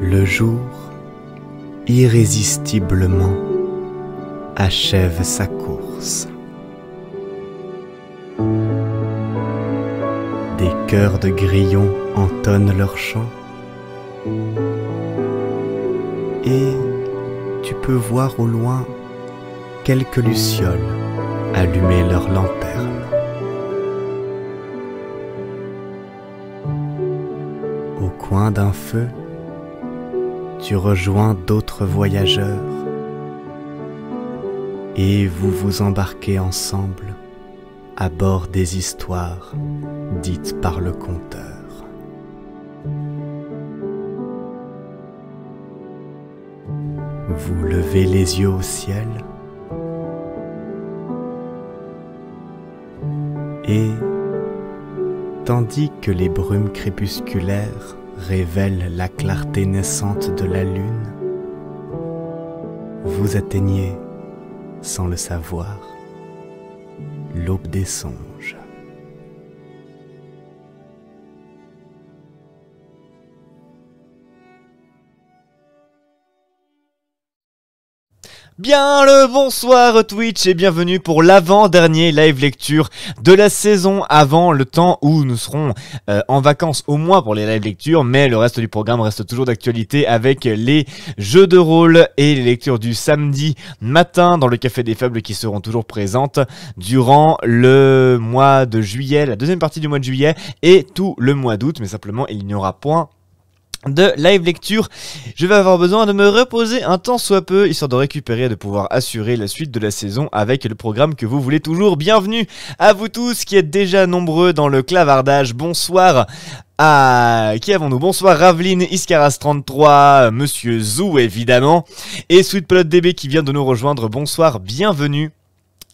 Le jour, irrésistiblement, achève sa course. Des chœurs de grillons entonnent leur chant. Et tu peux voir au loin quelques lucioles allumer leurs lanternes. Au coin d'un feu, tu rejoins d'autres voyageurs et vous vous embarquez ensemble à bord des histoires dites par le conteur. Vous levez les yeux au ciel et, tandis que les brumes crépusculaires révèle la clarté naissante de la lune, vous atteignez, sans le savoir, l'aube des songes. Bien le bonsoir Twitch et bienvenue pour l'avant-dernier live lecture de la saison avant le temps où nous serons en vacances au moins pour les live lectures, mais le reste du programme reste toujours d'actualité avec les jeux de rôle et les lectures du samedi matin dans le Café des Faibles qui seront toujours présentes durant le mois de juillet, la deuxième partie du mois de juillet et tout le mois d'août, mais simplement il n'y aura point de live lecture. Je vais avoir besoin de me reposer un temps soit peu, histoire de récupérer et de pouvoir assurer la suite de la saison avec le programme que vous voulez toujours. Bienvenue à vous tous qui êtes déjà nombreux dans le clavardage. Bonsoir à... qui avons-nous? Bonsoir Raveline, Iscaras33, Monsieur Zou évidemment, et SweetPilotDB qui vient de nous rejoindre. Bonsoir, bienvenue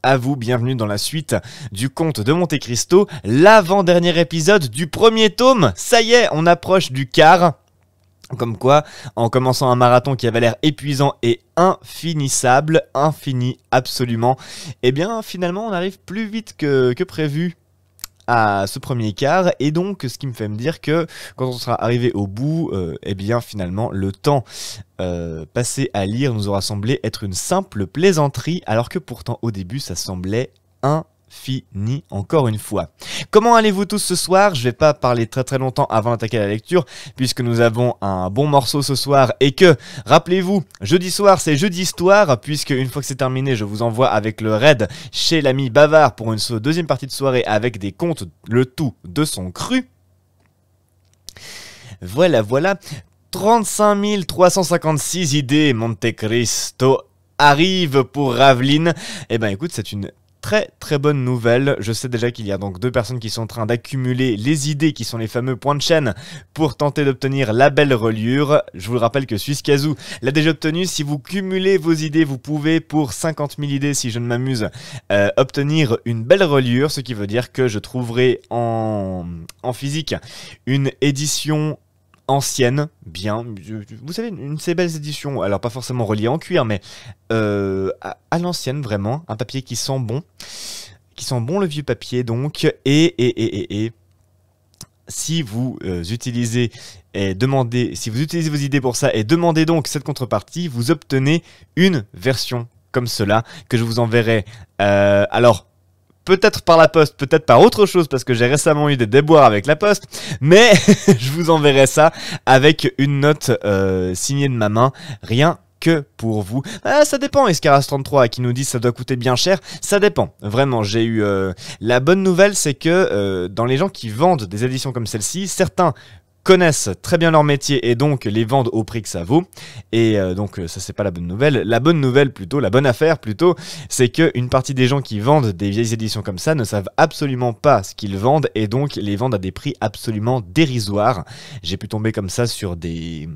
à vous, bienvenue dans la suite du conte de Monte Cristo, l'avant-dernier épisode du premier tome. Ça y est, on approche du quart. Comme quoi, en commençant un marathon qui avait l'air épuisant et infinissable, infini absolument, eh bien finalement on arrive plus vite que prévu à ce premier quart, et donc ce qui me fait me dire que quand on sera arrivé au bout, eh bien finalement le temps passé à lire nous aura semblé être une simple plaisanterie, alors que pourtant au début ça semblait fini encore une fois. Comment allez-vous tous ce soir? Je vais pas parler très longtemps avant d'attaquer la lecture, puisque nous avons un bon morceau ce soir, et que, rappelez-vous, jeudi soir c'est jeudi histoire, puisque une fois que c'est terminé, je vous envoie avec le raid chez l'ami Bavard pour une deuxième partie de soirée avec des contes, le tout de son cru. Voilà. 35 356 idées Monte Cristo arrive pour Raveline. Eh ben écoute, c'est une très bonne nouvelle. Je sais déjà qu'il y a donc 2 personnes qui sont en train d'accumuler les idées qui sont les fameux points de chaîne pour tenter d'obtenir la belle reliure. Je vous le rappelle que Suisse-Kazoo l'a déjà obtenu. Si vous cumulez vos idées, vous pouvez pour 50 000 idées, si je ne m'amuse, obtenir une belle reliure, ce qui veut dire que je trouverai en physique une édition ancienne, bien, vous savez, une de ces belles éditions, alors pas forcément reliée en cuir, mais à l'ancienne vraiment, un papier qui sent bon le vieux papier donc, et si vous utilisez vos idées pour ça et demandez donc cette contrepartie, vous obtenez une version comme cela que je vous enverrai. Alors peut-être par la poste, peut-être par autre chose, parce que j'ai récemment eu des déboires avec la poste, mais je vous enverrai ça avec une note signée de ma main, rien que pour vous. Ah, ça dépend, Escaras33 qui nous dit ça doit coûter bien cher, ça dépend, vraiment. J'ai eu la bonne nouvelle, c'est que dans les gens qui vendent des éditions comme celle-ci, certains connaissent très bien leur métier et donc les vendent au prix que ça vaut. Et donc ça c'est pas la bonne nouvelle. La bonne nouvelle plutôt, la bonne affaire plutôt, c'est qu'une partie des gens qui vendent des vieilles éditions comme ça ne savent absolument pas ce qu'ils vendent et donc les vendent à des prix absolument dérisoires. J'ai pu tomber comme ça sur des...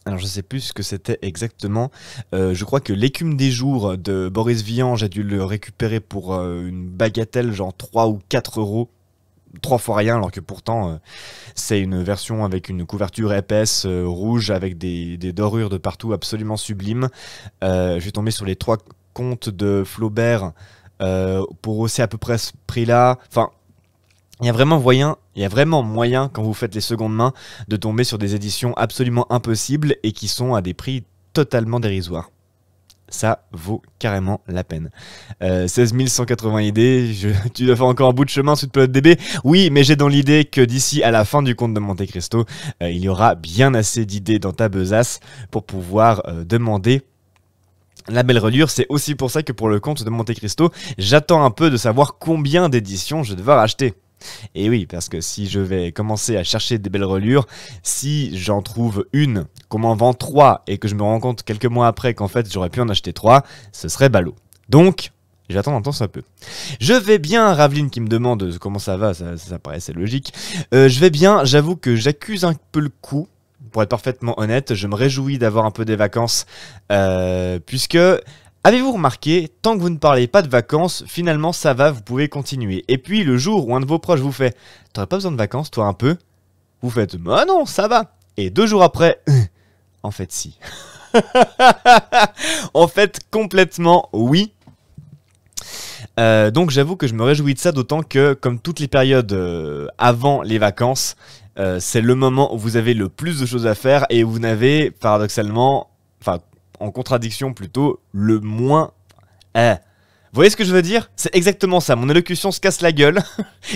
Alors je sais plus ce que c'était exactement, je crois que l'écume des jours de Boris Vian, j'ai dû le récupérer pour une bagatelle genre 3 ou 4 euros. 3 fois rien, alors que pourtant c'est une version avec une couverture épaisse, rouge, avec des dorures de partout, absolument sublime. Je vais tomber sur les 3 contes de Flaubert pour aussi à peu près ce prix-là. Enfin, il y a vraiment moyen, quand vous faites les secondes mains, de tomber sur des éditions absolument impossibles et qui sont à des prix totalement dérisoires. Ça vaut carrément la peine. 16 180 idées, tu dois faire encore un bout de chemin sur Pilote DB. Oui, mais j'ai dans l'idée que d'ici à la fin du conte de Monte Cristo, il y aura bien assez d'idées dans ta besace pour pouvoir demander la belle reliure. C'est aussi pour ça que pour le conte de Monte Cristo, j'attends un peu de savoir combien d'éditions je vais devoir acheter. Et oui, parce que si je vais commencer à chercher des belles reliures, si j'en trouve une, qu'on m'en vend 3 et que je me rends compte quelques mois après qu'en fait j'aurais pu en acheter 3, ce serait ballot. Donc, j'attends un temps ça peut. Je vais bien, Raveline qui me demande comment ça va, ça paraissait logique. Je vais bien, j'avoue que j'accuse un peu le coup. Pour être parfaitement honnête, je me réjouis d'avoir un peu des vacances, puisque... Avez-vous remarqué, tant que vous ne parlez pas de vacances, finalement ça va, vous pouvez continuer. Et puis le jour où un de vos proches vous fait « T'aurais pas besoin de vacances, toi un peu ?» Vous faites « Ah non, ça va !» Et 2 jours après, « En fait si. » En fait, complètement oui. Donc j'avoue que je me réjouis de ça, d'autant que, comme toutes les périodes avant les vacances, c'est le moment où vous avez le plus de choses à faire et où vous n'avez, paradoxalement, enfin, en contradiction plutôt, le moins... Vous voyez ce que je veux dire? C'est exactement ça, mon élocution se casse la gueule,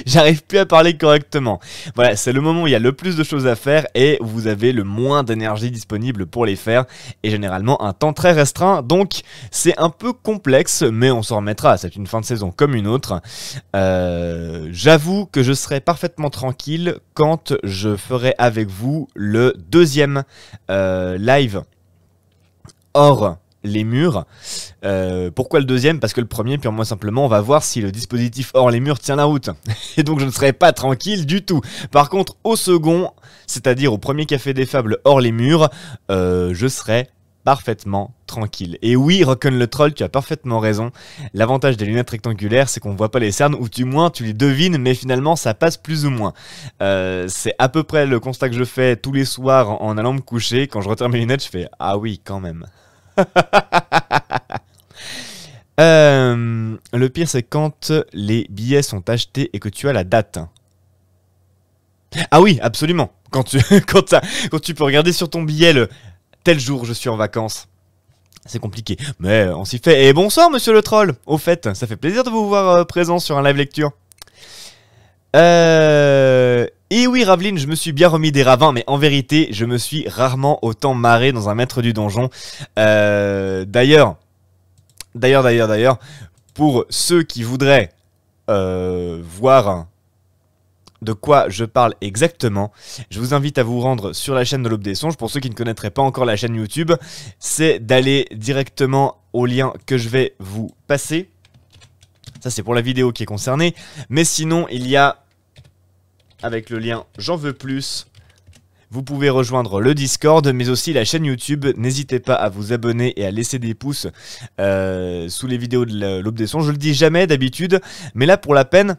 j'arrive plus à parler correctement. Voilà, c'est le moment où il y a le plus de choses à faire et où vous avez le moins d'énergie disponible pour les faire, et généralement un temps très restreint, donc c'est un peu complexe, mais on s'en remettra, c'est une fin de saison comme une autre. J'avoue que je serai parfaitement tranquille quand je ferai avec vous le 2e live hors les murs. Pourquoi le 2e? Parce que le premier, purement simplement, on va voir si le dispositif hors les murs tient la route. Et donc je ne serai pas tranquille du tout. Par contre, au second, c'est-à-dire au premier Café des Fables hors les murs, je serai parfaitement tranquille. Et oui, Rock'n le troll, tu as parfaitement raison. L'avantage des lunettes rectangulaires, c'est qu'on voit pas les cernes, ou du moins tu les devines, mais finalement ça passe plus ou moins. C'est à peu près le constat que je fais tous les soirs en allant me coucher. Quand je retire mes lunettes, je fais « Ah oui, quand même ». Le pire c'est quand les billets sont achetés et que tu as la date. Ah oui, absolument. Quand tu peux regarder sur ton billet le tel jour je suis en vacances. C'est compliqué, mais on s'y fait. Et bonsoir monsieur le troll. Au fait, ça fait plaisir de vous voir présent sur un live lecture. Et oui Raveline, je me suis bien remis des ravins, mais en vérité, je me suis rarement autant marré dans un maître du donjon. D'ailleurs, pour ceux qui voudraient voir de quoi je parle exactement, je vous invite à vous rendre sur la chaîne de l'Aube des Songes. Pour ceux qui ne connaîtraient pas encore la chaîne YouTube, c'est d'aller directement au lien que je vais vous passer. Ça c'est pour la vidéo qui est concernée, mais sinon il y a, avec le lien J'en veux plus, vous pouvez rejoindre le Discord, mais aussi la chaîne YouTube. N'hésitez pas à vous abonner et à laisser des pouces sous les vidéos de l'Aube des Songes. Je le dis jamais d'habitude, mais là pour la peine,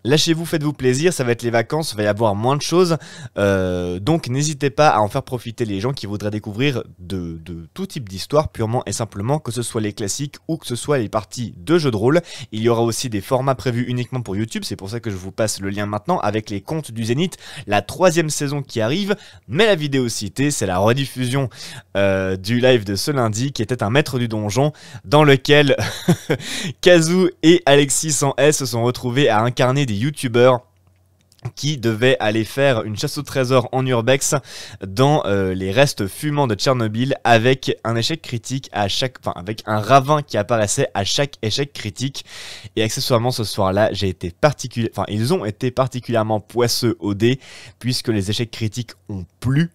lâchez-vous, faites-vous plaisir, ça va être les vacances, il va y avoir moins de choses, donc n'hésitez pas à en faire profiter les gens qui voudraient découvrir de tout type d'histoire, purement et simplement, que ce soit les classiques ou que ce soit les parties de jeux de rôle. Il y aura aussi des formats prévus uniquement pour YouTube, c'est pour ça que je vous passe le lien maintenant, avec les contes du Zénith, la 3e saison qui arrive, mais la vidéo citée, c'est la rediffusion du live de ce lundi, qui était un maître du donjon, dans lequel Kazoo et Alexis sans S se sont retrouvés à incarner des youtubeurs qui devait aller faire une chasse au trésor en urbex dans les restes fumants de Tchernobyl avec un échec critique à chaque, enfin avec un ravin qui apparaissait à chaque échec critique. Et accessoirement ce soir-là, ils ont été particulièrement poisseux au dé puisque les échecs critiques ont plu.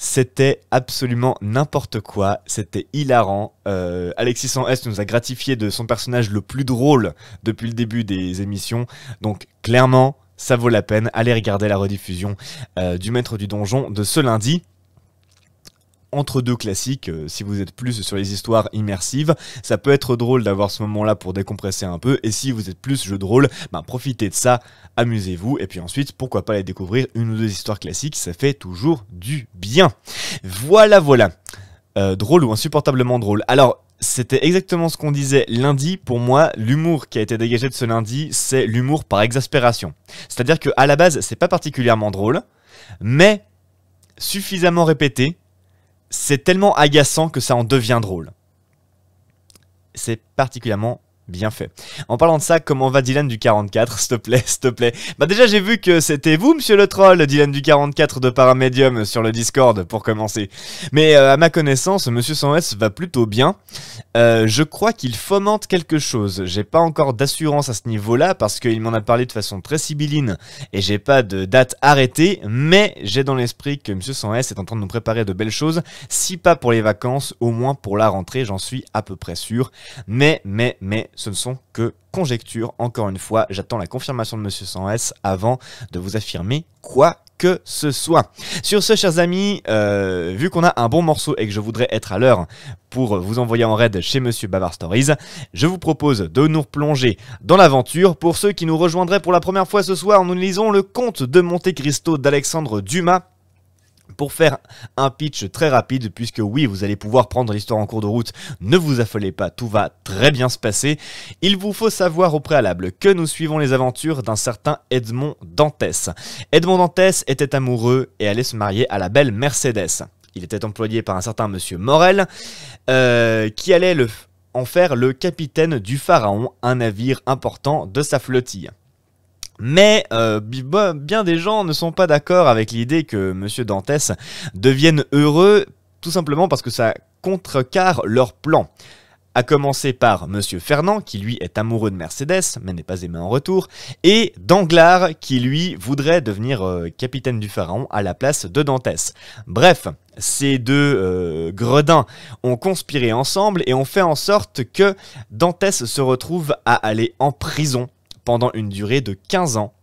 C'était absolument n'importe quoi, c'était hilarant. Alexis 100S nous a gratifié de son personnage le plus drôle depuis le début des émissions, donc clairement ça vaut la peine, allez regarder la rediffusion du Maître du Donjon de ce lundi. Entre deux classiques, si vous êtes plus sur les histoires immersives, ça peut être drôle d'avoir ce moment-là pour décompresser un peu, et si vous êtes plus jeu de rôle, profitez de ça, amusez-vous, et puis ensuite, pourquoi pas aller découvrir une ou deux histoires classiques, ça fait toujours du bien. Voilà. Drôle ou insupportablement drôle. Alors, c'était exactement ce qu'on disait lundi. Pour moi, l'humour qui a été dégagé de ce lundi, c'est l'humour par exaspération. C'est-à-dire qu'à la base, c'est pas particulièrement drôle, mais suffisamment répété, c'est tellement agaçant que ça en devient drôle. C'est particulièrement bien fait. En parlant de ça, comment va Dylan du 44, s'il te plaît. Déjà j'ai vu que c'était vous, monsieur le troll, Dylan du 44 de Paramedium sur le Discord, pour commencer. Mais à ma connaissance, monsieur 100S va plutôt bien. Je crois qu'il fomente quelque chose. J'ai pas encore d'assurance à ce niveau-là, parce qu'il m'en a parlé de façon très sibylline, et j'ai pas de date arrêtée, mais j'ai dans l'esprit que monsieur 100S est en train de nous préparer de belles choses, si pas pour les vacances, au moins pour la rentrée, j'en suis à peu près sûr. Mais, ce ne sont que conjectures. Encore une fois, j'attends la confirmation de Monsieur 100S avant de vous affirmer quoi que ce soit. Sur ce, chers amis, vu qu'on a un bon morceau et que je voudrais être à l'heure pour vous envoyer en raid chez Monsieur Bavard Stories, je vous propose de nous replonger dans l'aventure. Pour ceux qui nous rejoindraient pour la première fois ce soir, nous lisons le Comte de Monte Cristo d'Alexandre Dumas. Pour faire un pitch très rapide, puisque oui, vous allez pouvoir prendre l'histoire en cours de route, ne vous affolez pas, tout va très bien se passer. Il vous faut savoir au préalable que nous suivons les aventures d'un certain Edmond Dantès. Edmond Dantès était amoureux et allait se marier à la belle Mercedes. Il était employé par un certain monsieur Morel, qui allait en faire le capitaine du Pharaon, un navire important de sa flottille. Mais bien des gens ne sont pas d'accord avec l'idée que Monsieur Dantès devienne heureux, tout simplement parce que ça contrecarre leur plan. À commencer par Monsieur Fernand, qui lui est amoureux de Mercedes, mais n'est pas aimé en retour, et Danglars, qui lui voudrait devenir capitaine du Pharaon à la place de Dantès. Bref, ces deux gredins ont conspiré ensemble et ont fait en sorte que Dantès se retrouve à aller en prison pendant une durée de 15 ans.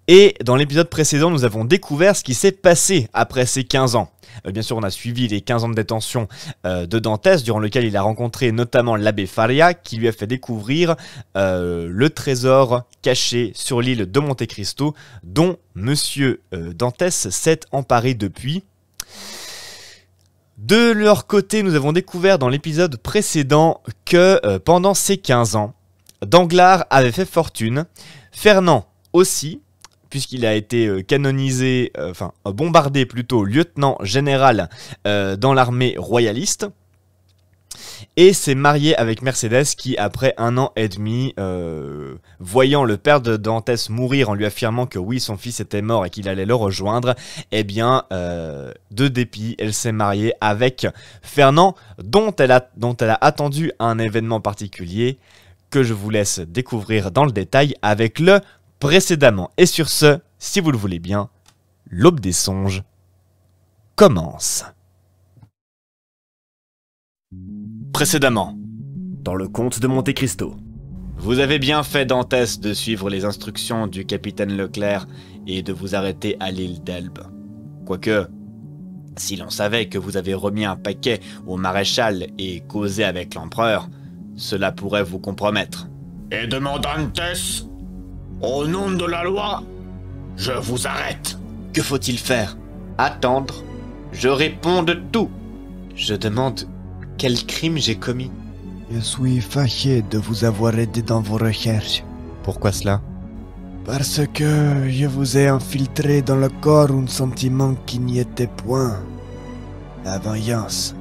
Et dans l'épisode précédent, nous avons découvert ce qui s'est passé après ces 15 ans. Bien sûr, on a suivi les 15 ans de détention de Dantès, durant lequel il a rencontré notamment l'abbé Faria, qui lui a fait découvrir le trésor caché sur l'île de Monte Cristo, dont Monsieur Dantès s'est emparé depuis. De leur côté, nous avons découvert dans l'épisode précédent que pendant ces 15 ans, Danglars avait fait fortune, Fernand aussi, puisqu'il a été canonisé, bombardé plutôt, lieutenant général dans l'armée royaliste, et s'est marié avec Mercedes qui, après 1 an et demi, voyant le père de Dantès mourir en lui affirmant que oui, son fils était mort et qu'il allait le rejoindre, eh bien, de dépit, elle s'est mariée avec Fernand, dont elle a attendu un événement particulier, que je vous laisse découvrir dans le détail avec le précédemment. Et sur ce, si vous le voulez bien, l'aube des songes commence. Précédemment, dans le comte de Monte Cristo. Vous avez bien fait, Dantès, de suivre les instructions du capitaine Leclerc et de vous arrêter à l'île d'Elbe. Quoique, si l'on savait que vous avez remis un paquet au maréchal et causé avec l'empereur, cela pourrait vous compromettre. Edmond Dantès, au nom de la loi, je vous arrête. Que faut-il faire? Attendre. Je réponds de tout. Je demande quel crime j'ai commis. Je suis fâché de vous avoir aidé dans vos recherches. Pourquoi cela? Parce que je vous ai infiltré dans le corps un sentiment qui n'y était point. La vengeance.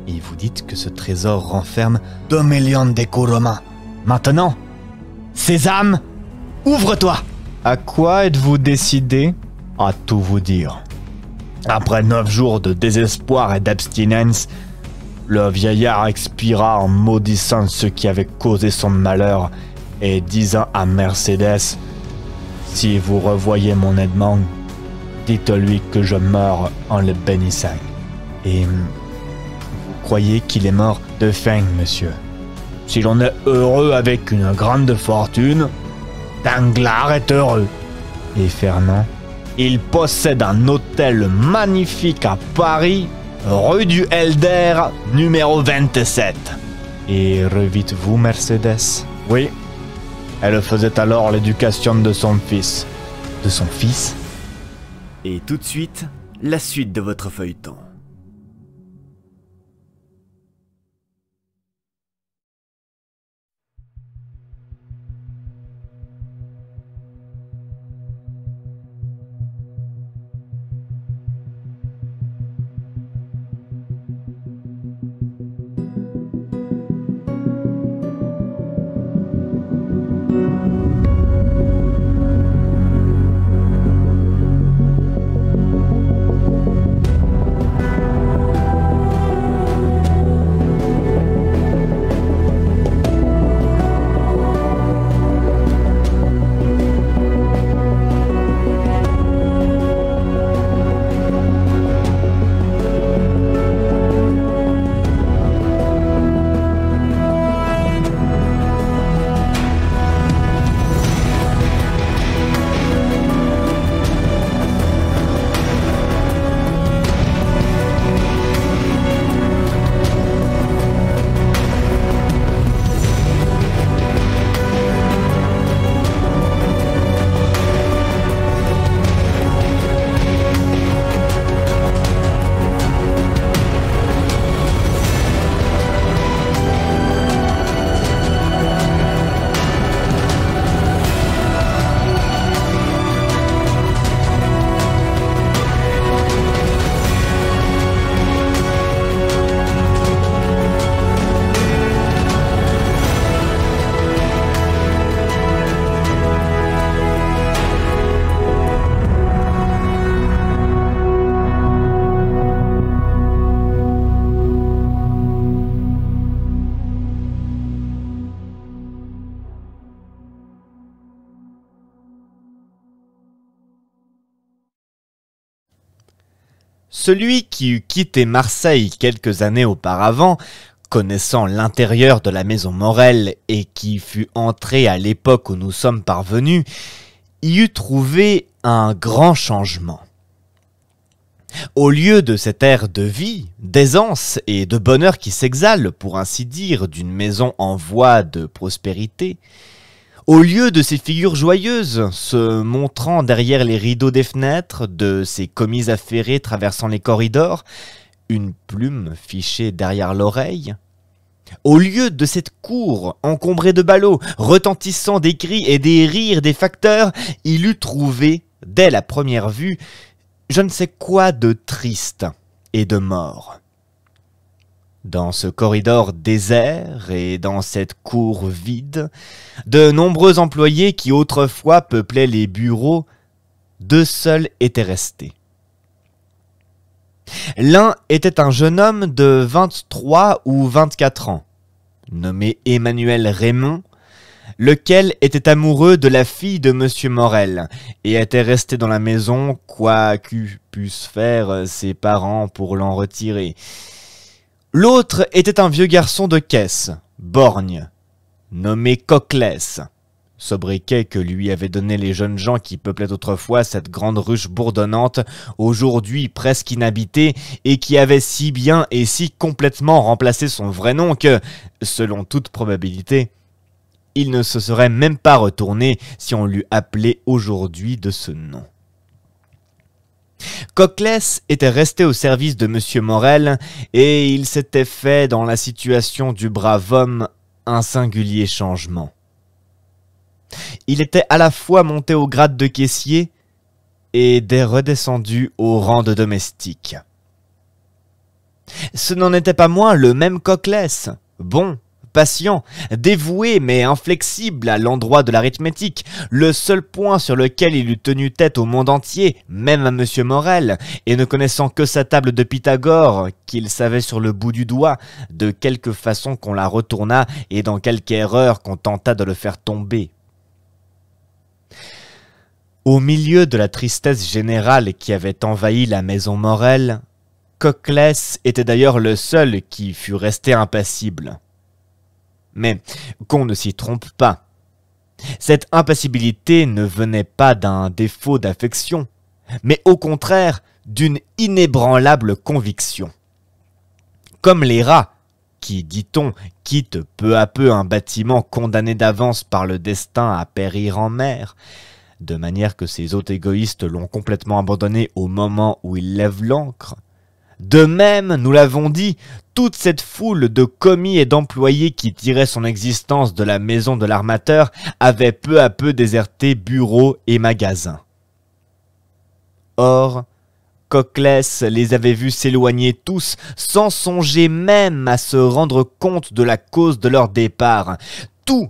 Et vous dites que ce trésor renferme 2 millions de couronnes. Maintenant, Sésame, ouvre-toi! À quoi êtes-vous décidé? À tout vous dire. Après 9 jours de désespoir et d'abstinence, le vieillard expira en maudissant ceux qui avaient causé son malheur et disant à Mercédès: « Si vous revoyez mon Edmond, dites-lui que je meurs en le bénissant. » Et vous croyez qu'il est mort de faim, monsieur? Si l'on est heureux avec une grande fortune, Danglars est heureux. Et Fernand? Il possède un hôtel magnifique à Paris, rue du Helder, numéro 27. Et revîtes-vous Mercédès? Oui. Elle faisait alors l'éducation de son fils. De son fils? Et tout de suite, la suite de votre feuilleton. Celui qui eût quitté Marseille quelques années auparavant, connaissant l'intérieur de la maison Morel et qui fut entré à l'époque où nous sommes parvenus, y eût trouvé un grand changement. Au lieu de cet air de vie, d'aisance et de bonheur qui s'exhale, pour ainsi dire, d'une maison en voie de prospérité, au lieu de ces figures joyeuses se montrant derrière les rideaux des fenêtres, de ces commis affairés traversant les corridors, une plume fichée derrière l'oreille, au lieu de cette cour encombrée de ballots, retentissant des cris et des rires des facteurs, il eût trouvé, dès la première vue, je ne sais quoi de triste et de mort. Dans ce corridor désert et dans cette cour vide, de nombreux employés qui autrefois peuplaient les bureaux, deux seuls étaient restés. L'un était un jeune homme de 23 ou 24 ans, nommé Emmanuel Raymond, lequel était amoureux de la fille de Monsieur Morel et était resté dans la maison quoi qu'eussent pu faire ses parents pour l'en retirer. L'autre était un vieux garçon de caisse, borgne, nommé Coclès, sobriquet que lui avaient donné les jeunes gens qui peuplaient autrefois cette grande ruche bourdonnante, aujourd'hui presque inhabitée, et qui avait si bien et si complètement remplacé son vrai nom que, selon toute probabilité, il ne se serait même pas retourné si on l'eût appelé aujourd'hui de ce nom. Coclès était resté au service de Monsieur Morel, et il s'était fait dans la situation du brave homme un singulier changement. Il était à la fois monté au grade de caissier et redescendu au rang de domestique. Ce n'en était pas moins le même Coclès, bon, patient, dévoué mais inflexible à l'endroit de l'arithmétique, le seul point sur lequel il eût tenu tête au monde entier, même à Monsieur Morel, et ne connaissant que sa table de Pythagore, qu'il savait sur le bout du doigt, de quelque façon qu'on la retournât et dans quelque erreur qu'on tentât de le faire tomber. Au milieu de la tristesse générale qui avait envahi la maison Morel, Coclès était d'ailleurs le seul qui fût resté impassible. Mais qu'on ne s'y trompe pas. Cette impassibilité ne venait pas d'un défaut d'affection, mais au contraire d'une inébranlable conviction. Comme les rats, qui, dit-on, quittent peu à peu un bâtiment condamné d'avance par le destin à périr en mer, de manière que ces hôtes égoïstes l'ont complètement abandonné au moment où ils lèvent l'ancre. De même, nous l'avons dit, toute cette foule de commis et d'employés qui tiraient son existence de la maison de l'armateur avait peu à peu déserté bureaux et magasins. Or, Coclès les avait vus s'éloigner tous, sans songer même à se rendre compte de la cause de leur départ. Tout,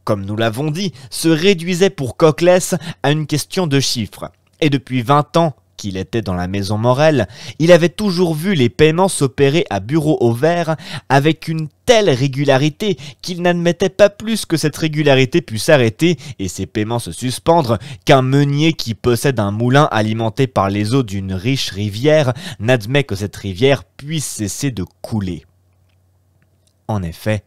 comme nous l'avons dit, se réduisait pour Coclès à une question de chiffres. Et depuis 20 ans qu'il était dans la maison Morel, il avait toujours vu les paiements s'opérer à bureau ouvert avec une telle régularité qu'il n'admettait pas plus que cette régularité pût s'arrêter et ces paiements se suspendre qu'un meunier qui possède un moulin alimenté par les eaux d'une riche rivière n'admet que cette rivière puisse cesser de couler. En effet,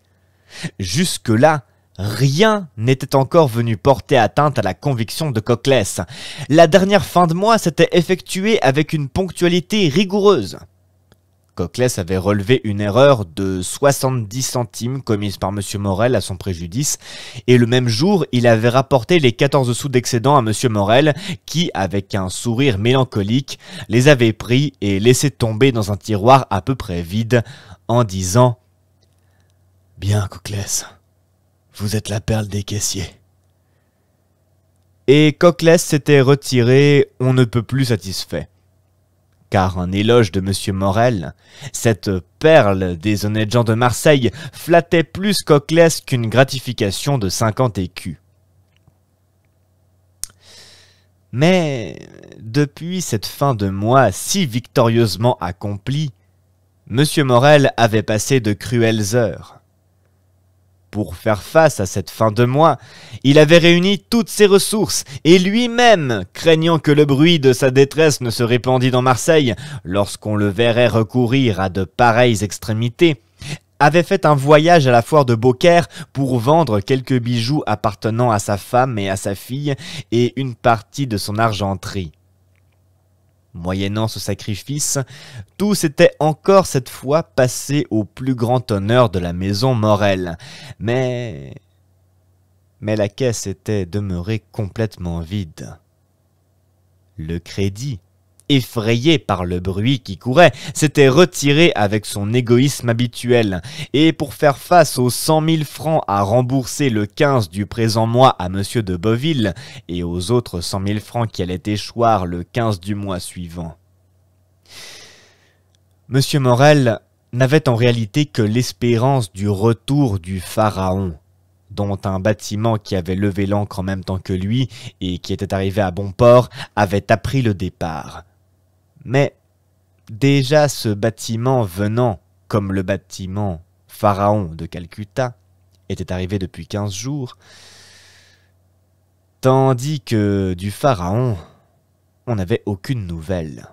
jusque-là, rien n'était encore venu porter atteinte à la conviction de Coclès. La dernière fin de mois s'était effectuée avec une ponctualité rigoureuse. Coclès avait relevé une erreur de 70 centimes commise par M. Morel à son préjudice, et le même jour, il avait rapporté les 14 sous d'excédent à M. Morel, qui, avec un sourire mélancolique, les avait pris et laissés tomber dans un tiroir à peu près vide, en disant « Bien, Coclès, vous êtes la perle des caissiers. » Et Coclès s'était retiré, on ne peut plus satisfait. Car un éloge de M. Morel, cette perle des honnêtes gens de Marseille, flattait plus Coclès qu'une gratification de 50 écus. Mais, depuis cette fin de mois si victorieusement accomplie, M. Morel avait passé de cruelles heures. Pour faire face à cette fin de mois, il avait réuni toutes ses ressources, et lui-même, craignant que le bruit de sa détresse ne se répandît dans Marseille, lorsqu'on le verrait recourir à de pareilles extrémités, avait fait un voyage à la foire de Beaucaire pour vendre quelques bijoux appartenant à sa femme et à sa fille, et une partie de son argenterie. Moyennant ce sacrifice, tout s'était encore cette fois passé au plus grand honneur de la maison Morel. Mais la caisse était demeurée complètement vide. Le crédit, effrayé par le bruit qui courait, s'était retiré avec son égoïsme habituel, et pour faire face aux 100 000 francs à rembourser le 15 du présent mois à M. de Beauville, et aux autres 100 000 francs qui allaient échoir le 15 du mois suivant. M. Morel n'avait en réalité que l'espérance du retour du pharaon, dont un bâtiment qui avait levé l'ancre en même temps que lui, et qui était arrivé à bon port, avait appris le départ. Mais déjà ce bâtiment venant, comme le bâtiment Pharaon de Calcutta, était arrivé depuis 15 jours, tandis que du Pharaon, on n'avait aucune nouvelle.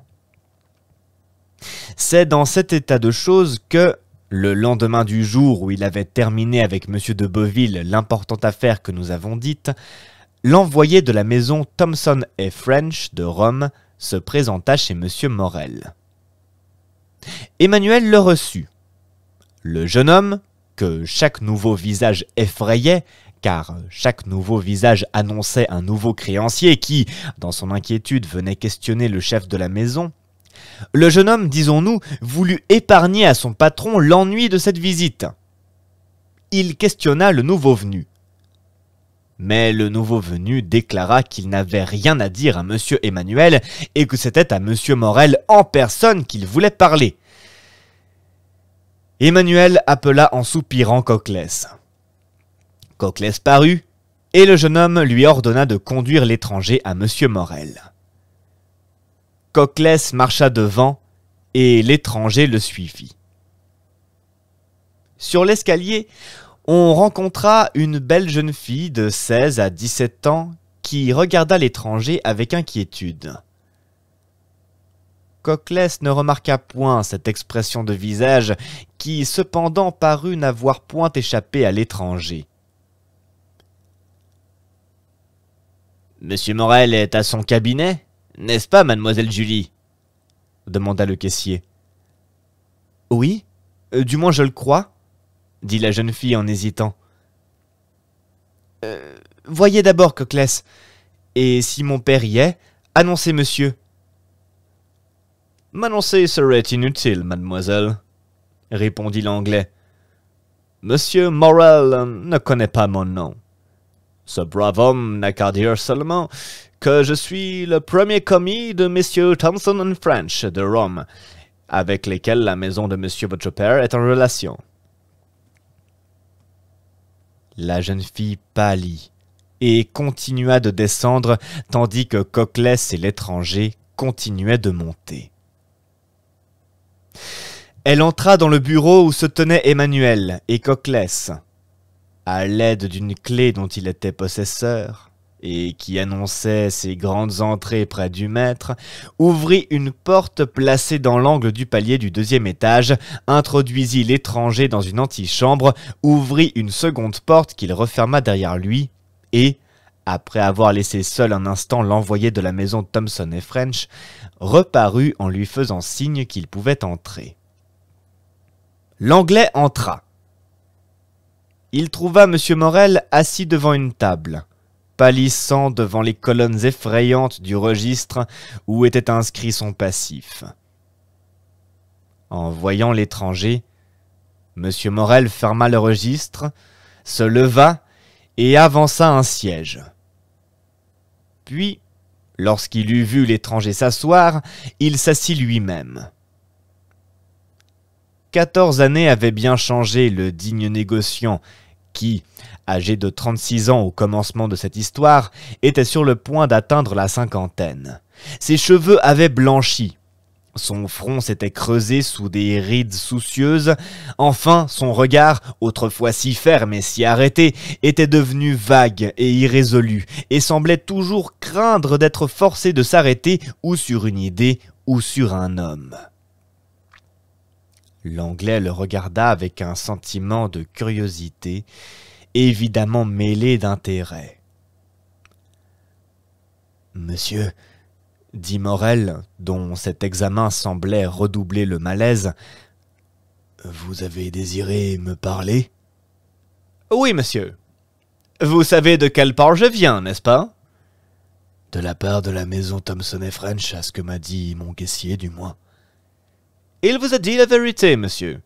C'est dans cet état de choses que, le lendemain du jour où il avait terminé avec M. de Beauville l'importante affaire que nous avons dite, l'envoyé de la maison Thomson & French de Rome se présenta chez M. Morel. Emmanuel le reçut. Le jeune homme, que chaque nouveau visage effrayait, car chaque nouveau visage annonçait un nouveau créancier qui, dans son inquiétude, venait questionner le chef de la maison, le jeune homme, disons-nous, voulut épargner à son patron l'ennui de cette visite. Il questionna le nouveau venu. Mais le nouveau venu déclara qu'il n'avait rien à dire à M. Emmanuel et que c'était à M. Morel en personne qu'il voulait parler. Emmanuel appela en soupirant Coclès. Coclès parut, et le jeune homme lui ordonna de conduire l'étranger à Monsieur Morel. Coclès marcha devant, et l'étranger le suivit. Sur l'escalier, on rencontra une belle jeune fille de 16 à 17 ans qui regarda l'étranger avec inquiétude. Coclès ne remarqua point cette expression de visage qui, cependant, parut n'avoir point échappé à l'étranger. « Monsieur Morel est à son cabinet, n'est-ce pas, mademoiselle Julie ?» demanda le caissier. « Oui, du moins je le crois, » dit la jeune fille en hésitant. « Voyez d'abord, Coclès, et si mon père y est, annoncez monsieur. » « M'annoncer serait inutile, mademoiselle, » répondit l'Anglais. « Monsieur Morel ne connaît pas mon nom. Ce brave homme n'a qu'à dire seulement que je suis le premier commis de messieurs Thomson & French de Rome, avec lesquels la maison de monsieur votre père est en relation. » La jeune fille pâlit et continua de descendre, tandis que Coclès et l'étranger continuaient de monter. Elle entra dans le bureau où se tenaient Emmanuel et Coclès. À l'aide d'une clé dont il était possesseur, et qui annonçait ses grandes entrées près du maître, ouvrit une porte placée dans l'angle du palier du 2e étage, introduisit l'étranger dans une antichambre, ouvrit une seconde porte qu'il referma derrière lui, et, après avoir laissé seul un instant l'envoyé de la maison Thomson et French, reparut en lui faisant signe qu'il pouvait entrer. L'Anglais entra. Il trouva M. Morel assis devant une table, pâlissant devant les colonnes effrayantes du registre où était inscrit son passif. En voyant l'étranger, M. Morel ferma le registre, se leva et avança un siège. Puis, lorsqu'il eut vu l'étranger s'asseoir, il s'assit lui-même. 14 années avaient bien changé le digne négociant qui, âgé de 36 ans au commencement de cette histoire, était sur le point d'atteindre la cinquantaine. Ses cheveux avaient blanchi. Son front s'était creusé sous des rides soucieuses. Enfin, son regard, autrefois si ferme et si arrêté, était devenu vague et irrésolu, et semblait toujours craindre d'être forcé de s'arrêter ou sur une idée ou sur un homme. L'Anglais le regarda avec un sentiment de curiosité, évidemment mêlé d'intérêt. « Monsieur, » dit Morel, dont cet examen semblait redoubler le malaise, « vous avez désiré me parler ?»« Oui, monsieur. Vous savez de quelle part je viens, n'est-ce pas ?»« De la part de la maison Thomson et French, à ce que m'a dit mon caissier, du moins. » « Il vous a dit la vérité, monsieur.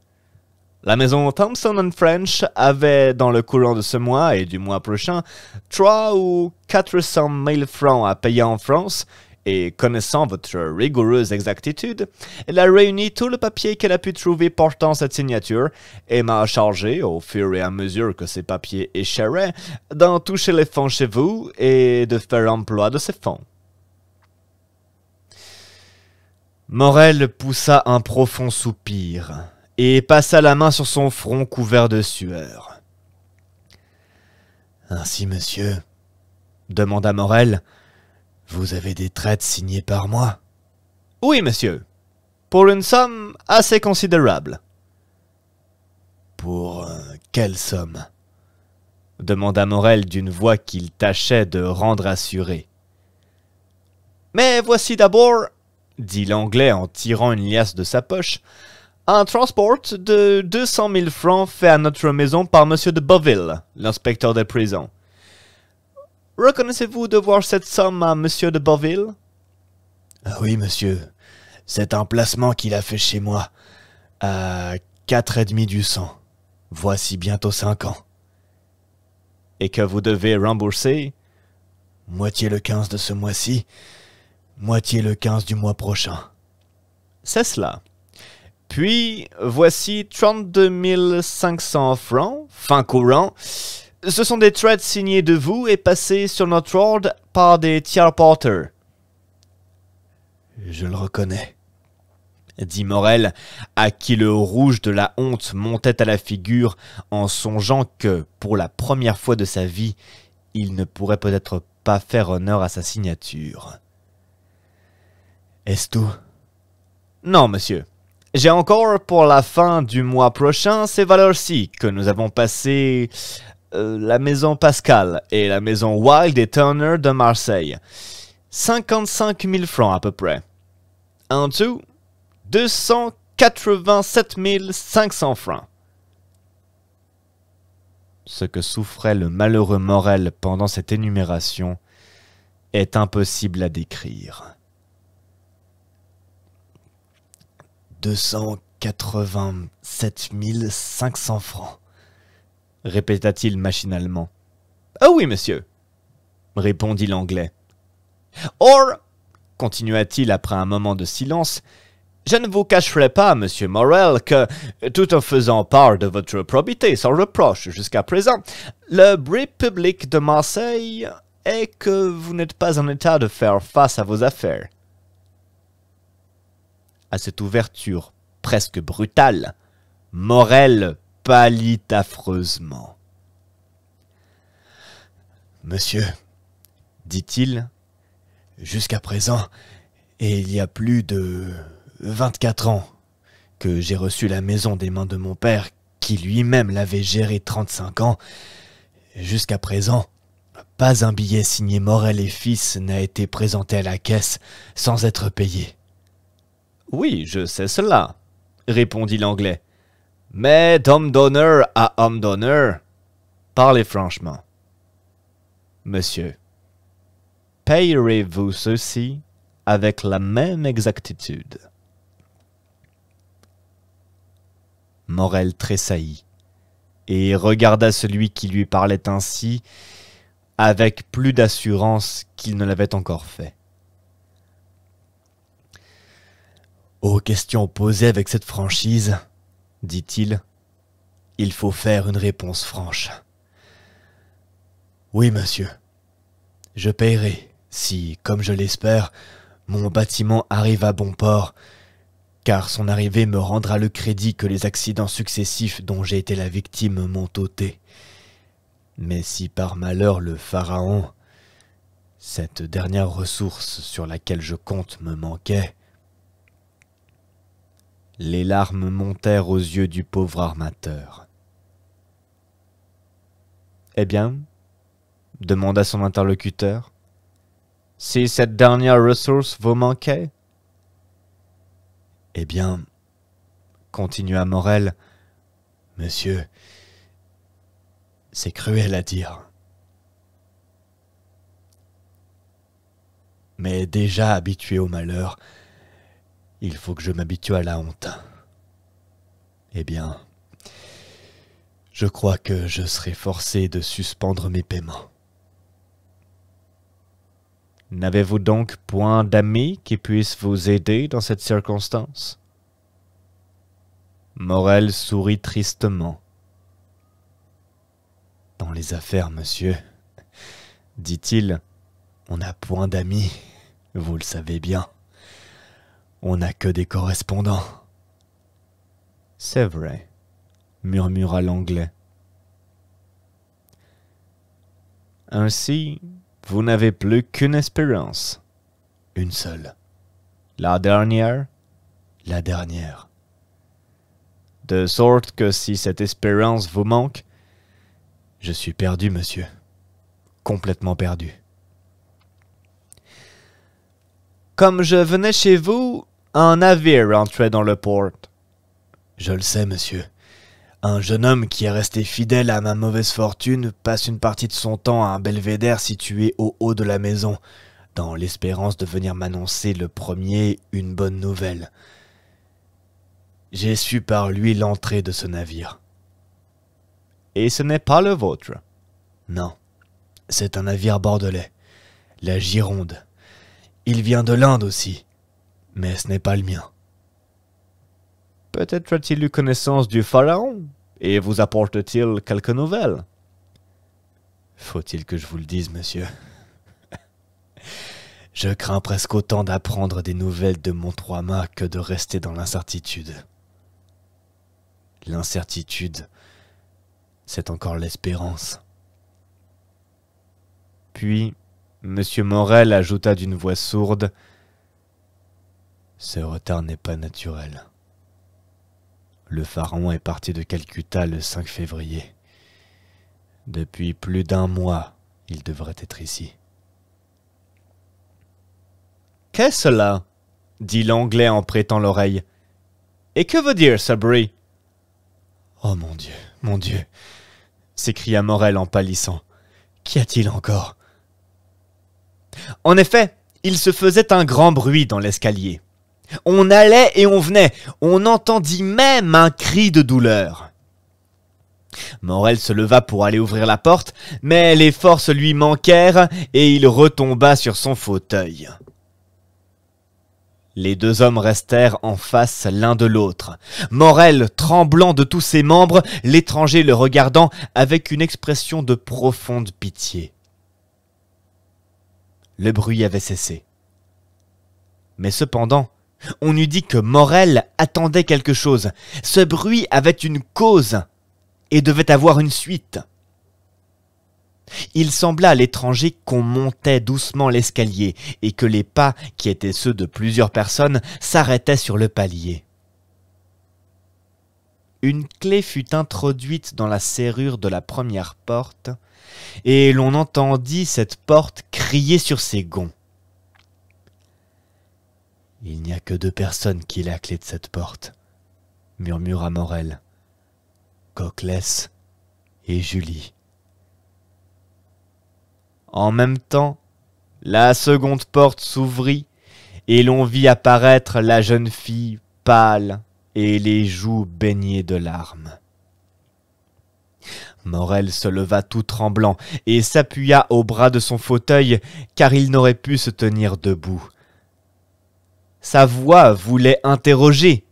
La maison Thomson & French avait, dans le courant de ce mois et du mois prochain, 300 ou 400 000 francs à payer en France, et connaissant votre rigoureuse exactitude, elle a réuni tout le papier qu'elle a pu trouver portant cette signature, et m'a chargé, au fur et à mesure que ces papiers écheraient, d'en toucher les fonds chez vous et de faire emploi de ces fonds. » Morel poussa un profond soupir et passa la main sur son front couvert de sueur. « Ainsi, monsieur, » demanda Morel, « vous avez des traites signées par moi ?»« Oui, monsieur, pour une somme assez considérable. »« Pour quelle somme ?» demanda Morel d'une voix qu'il tâchait de rendre assurée. « Mais voici d'abord, » dit l'Anglais en tirant une liasse de sa poche, « un transport de 200 000 francs fait à notre maison par M. de Boville, l'inspecteur des prisons. Reconnaissez-vous devoir cette somme à M. de Boville ?»« Ah oui, monsieur, c'est un placement qu'il a fait chez moi, à 4,5 du 100. Voici bientôt 5 ans. »« Et que vous devez rembourser ?»« Moitié le 15 de ce mois-ci, moitié le 15 du mois prochain. »« C'est cela. Puis, voici 32 500 francs, fin courant. Ce sont des trades signés de vous et passés sur notre ordre par des tiers porteurs. Je le reconnais, dit Morel, à qui le rouge de la honte montait à la figure en songeant que, pour la première fois de sa vie, il ne pourrait peut-être pas faire honneur à sa signature. Est-ce tout? Non, monsieur. J'ai encore pour la fin du mois prochain ces valeurs-ci que nous avons passées la maison Pascal et la maison Wild et Turner de Marseille. 55 000 francs à peu près. En tout, 287 500 francs. Ce que souffrait le malheureux Morel pendant cette énumération est impossible à décrire. 287 500 francs, répéta-t-il machinalement. Ah oui, monsieur, répondit l'Anglais. Or, continua-t-il après un moment de silence, je ne vous cacherai pas, monsieur Morel, que, tout en faisant part de votre probité sans reproche jusqu'à présent, le bruit public de Marseille est que vous n'êtes pas en état de faire face à vos affaires. À cette ouverture presque brutale, Morel pâlit affreusement. Monsieur, dit-il, jusqu'à présent, et il y a plus de 24 ans que j'ai reçu la maison des mains de mon père, qui lui-même l'avait gérée 35 ans, jusqu'à présent, pas un billet signé Morel et Fils n'a été présenté à la caisse sans être payé. Oui, je sais cela, répondit l'Anglais. Mais d'homme d'honneur à homme d'honneur, parlez franchement. Monsieur, payerez-vous ceci avec la même exactitude? Morel tressaillit et regarda celui qui lui parlait ainsi avec plus d'assurance qu'il ne l'avait encore fait. Aux questions posées avec cette franchise, dit-il, il faut faire une réponse franche. Oui, monsieur, je paierai si, comme je l'espère, mon bâtiment arrive à bon port, car son arrivée me rendra le crédit que les accidents successifs dont j'ai été la victime m'ont ôté. Mais si par malheur le pharaon, cette dernière ressource sur laquelle je compte, me manquait, les larmes montèrent aux yeux du pauvre armateur. « Eh bien ?» demanda son interlocuteur. « Si cette dernière ressource vous manquait ?» ?»« Eh bien, continua Morel, monsieur, c'est cruel à dire. Mais déjà habitué au malheur, il faut que je m'habitue à la honte. Eh bien, je crois que je serai forcé de suspendre mes paiements. N'avez-vous donc point d'amis qui puissent vous aider dans cette circonstance? Morel sourit tristement. Dans les affaires, monsieur, dit-il, on n'a point d'amis, vous le savez bien. On n'a que des correspondants. C'est vrai, murmura l'Anglais. Ainsi, vous n'avez plus qu'une espérance. Une seule. La dernière? La dernière. De sorte que si cette espérance vous manque, je suis perdu, monsieur. Complètement perdu. Comme je venais chez vous, un navire entrait dans le port. Je le sais, monsieur. Un jeune homme qui est resté fidèle à ma mauvaise fortune passe une partie de son temps à un belvédère situé au haut de la maison, dans l'espérance de venir m'annoncer le premier une bonne nouvelle. J'ai su par lui l'entrée de ce navire. Et ce n'est pas le vôtre? Non, c'est un navire bordelais, la Gironde. Il vient de l'Inde aussi, mais ce n'est pas le mien. Peut-être a-t-il eu connaissance du pharaon et vous apporte-t-il quelques nouvelles? Faut-il que je vous le dise, monsieur? Je crains presque autant d'apprendre des nouvelles de mon trois-mâts que de rester dans l'incertitude. L'incertitude, c'est encore l'espérance. Puis, M. Morel ajouta d'une voix sourde: Ce retard n'est pas naturel. Le pharaon est parti de Calcutta le 5 février. Depuis plus d'1 mois, il devrait être ici. Qu'est-ce cela? Dit l'Anglais en prêtant l'oreille. Et que veut dire ce bruit? Oh mon Dieu, s'écria Morel en pâlissant. Qu'y a-t-il encore? En effet, il se faisait un grand bruit dans l'escalier. On allait et on venait, on entendit même un cri de douleur. Morel se leva pour aller ouvrir la porte, mais les forces lui manquèrent et il retomba sur son fauteuil. Les deux hommes restèrent en face l'un de l'autre. Morel, tremblant de tous ses membres, l'étranger le regardant avec une expression de profonde pitié. Le bruit avait cessé. Mais cependant, on eût dit que Morel attendait quelque chose. Ce bruit avait une cause et devait avoir une suite. Il sembla à l'étranger qu'on montait doucement l'escalier et que les pas, qui étaient ceux de plusieurs personnes, s'arrêtaient sur le palier. Une clé fut introduite dans la serrure de la première porte et l'on entendit cette porte crier sur ses gonds. « Il n'y a que 2 personnes qui aient la clé de cette porte, » murmura Morel. « Coclès et Julie. » En même temps, la seconde porte s'ouvrit et l'on vit apparaître la jeune fille pâle et les joues baignées de larmes. Morel se leva tout tremblant et s'appuya au bras de son fauteuil car il n'aurait pu se tenir debout. Sa voix voulait interroger,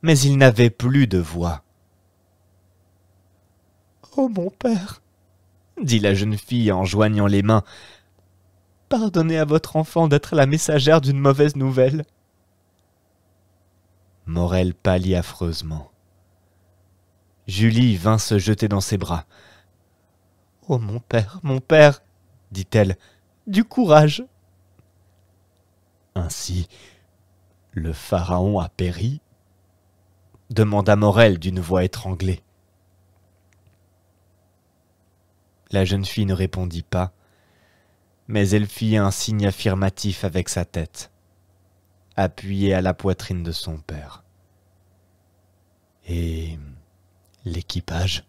mais il n'avait plus de voix. « Oh mon père !» dit la jeune fille en joignant les mains. « Pardonnez à votre enfant d'être la messagère d'une mauvaise nouvelle. » Morel pâlit affreusement. Julie vint se jeter dans ses bras. « Oh mon père, dit-elle, du courage. » Ainsi, le pharaon a péri? Demanda Morel d'une voix étranglée. La jeune fille ne répondit pas, mais elle fit un signe affirmatif avec sa tête, appuyée à la poitrine de son père. « Et l'équipage ?»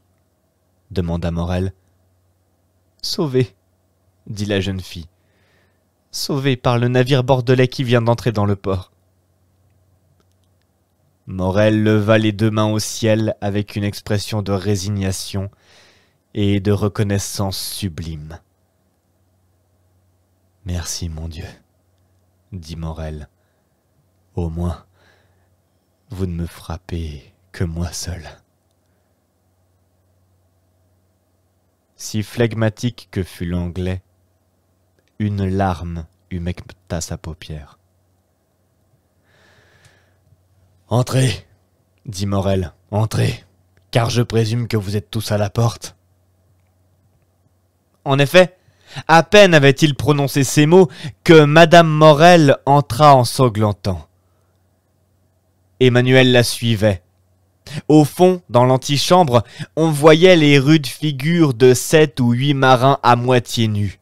demanda Morel. « Sauvé, » dit la jeune fille. « Sauvé par le navire bordelais qui vient d'entrer dans le port. » Morel leva les 2 mains au ciel avec une expression de résignation et de reconnaissance sublime. « Merci, mon Dieu, » dit Morel. « Au moins, vous ne me frappez que moi seul. » Si flegmatique que fût l'Anglais, une larme humecta sa paupière. « Entrez, » dit Morel, « entrez, car je présume que vous êtes tous à la porte. » En effet, à peine avait-il prononcé ces mots que Madame Morel entra en sanglantant. Emmanuel la suivait. Au fond, dans l'antichambre, on voyait les rudes figures de 7 ou 8 marins à moitié nus.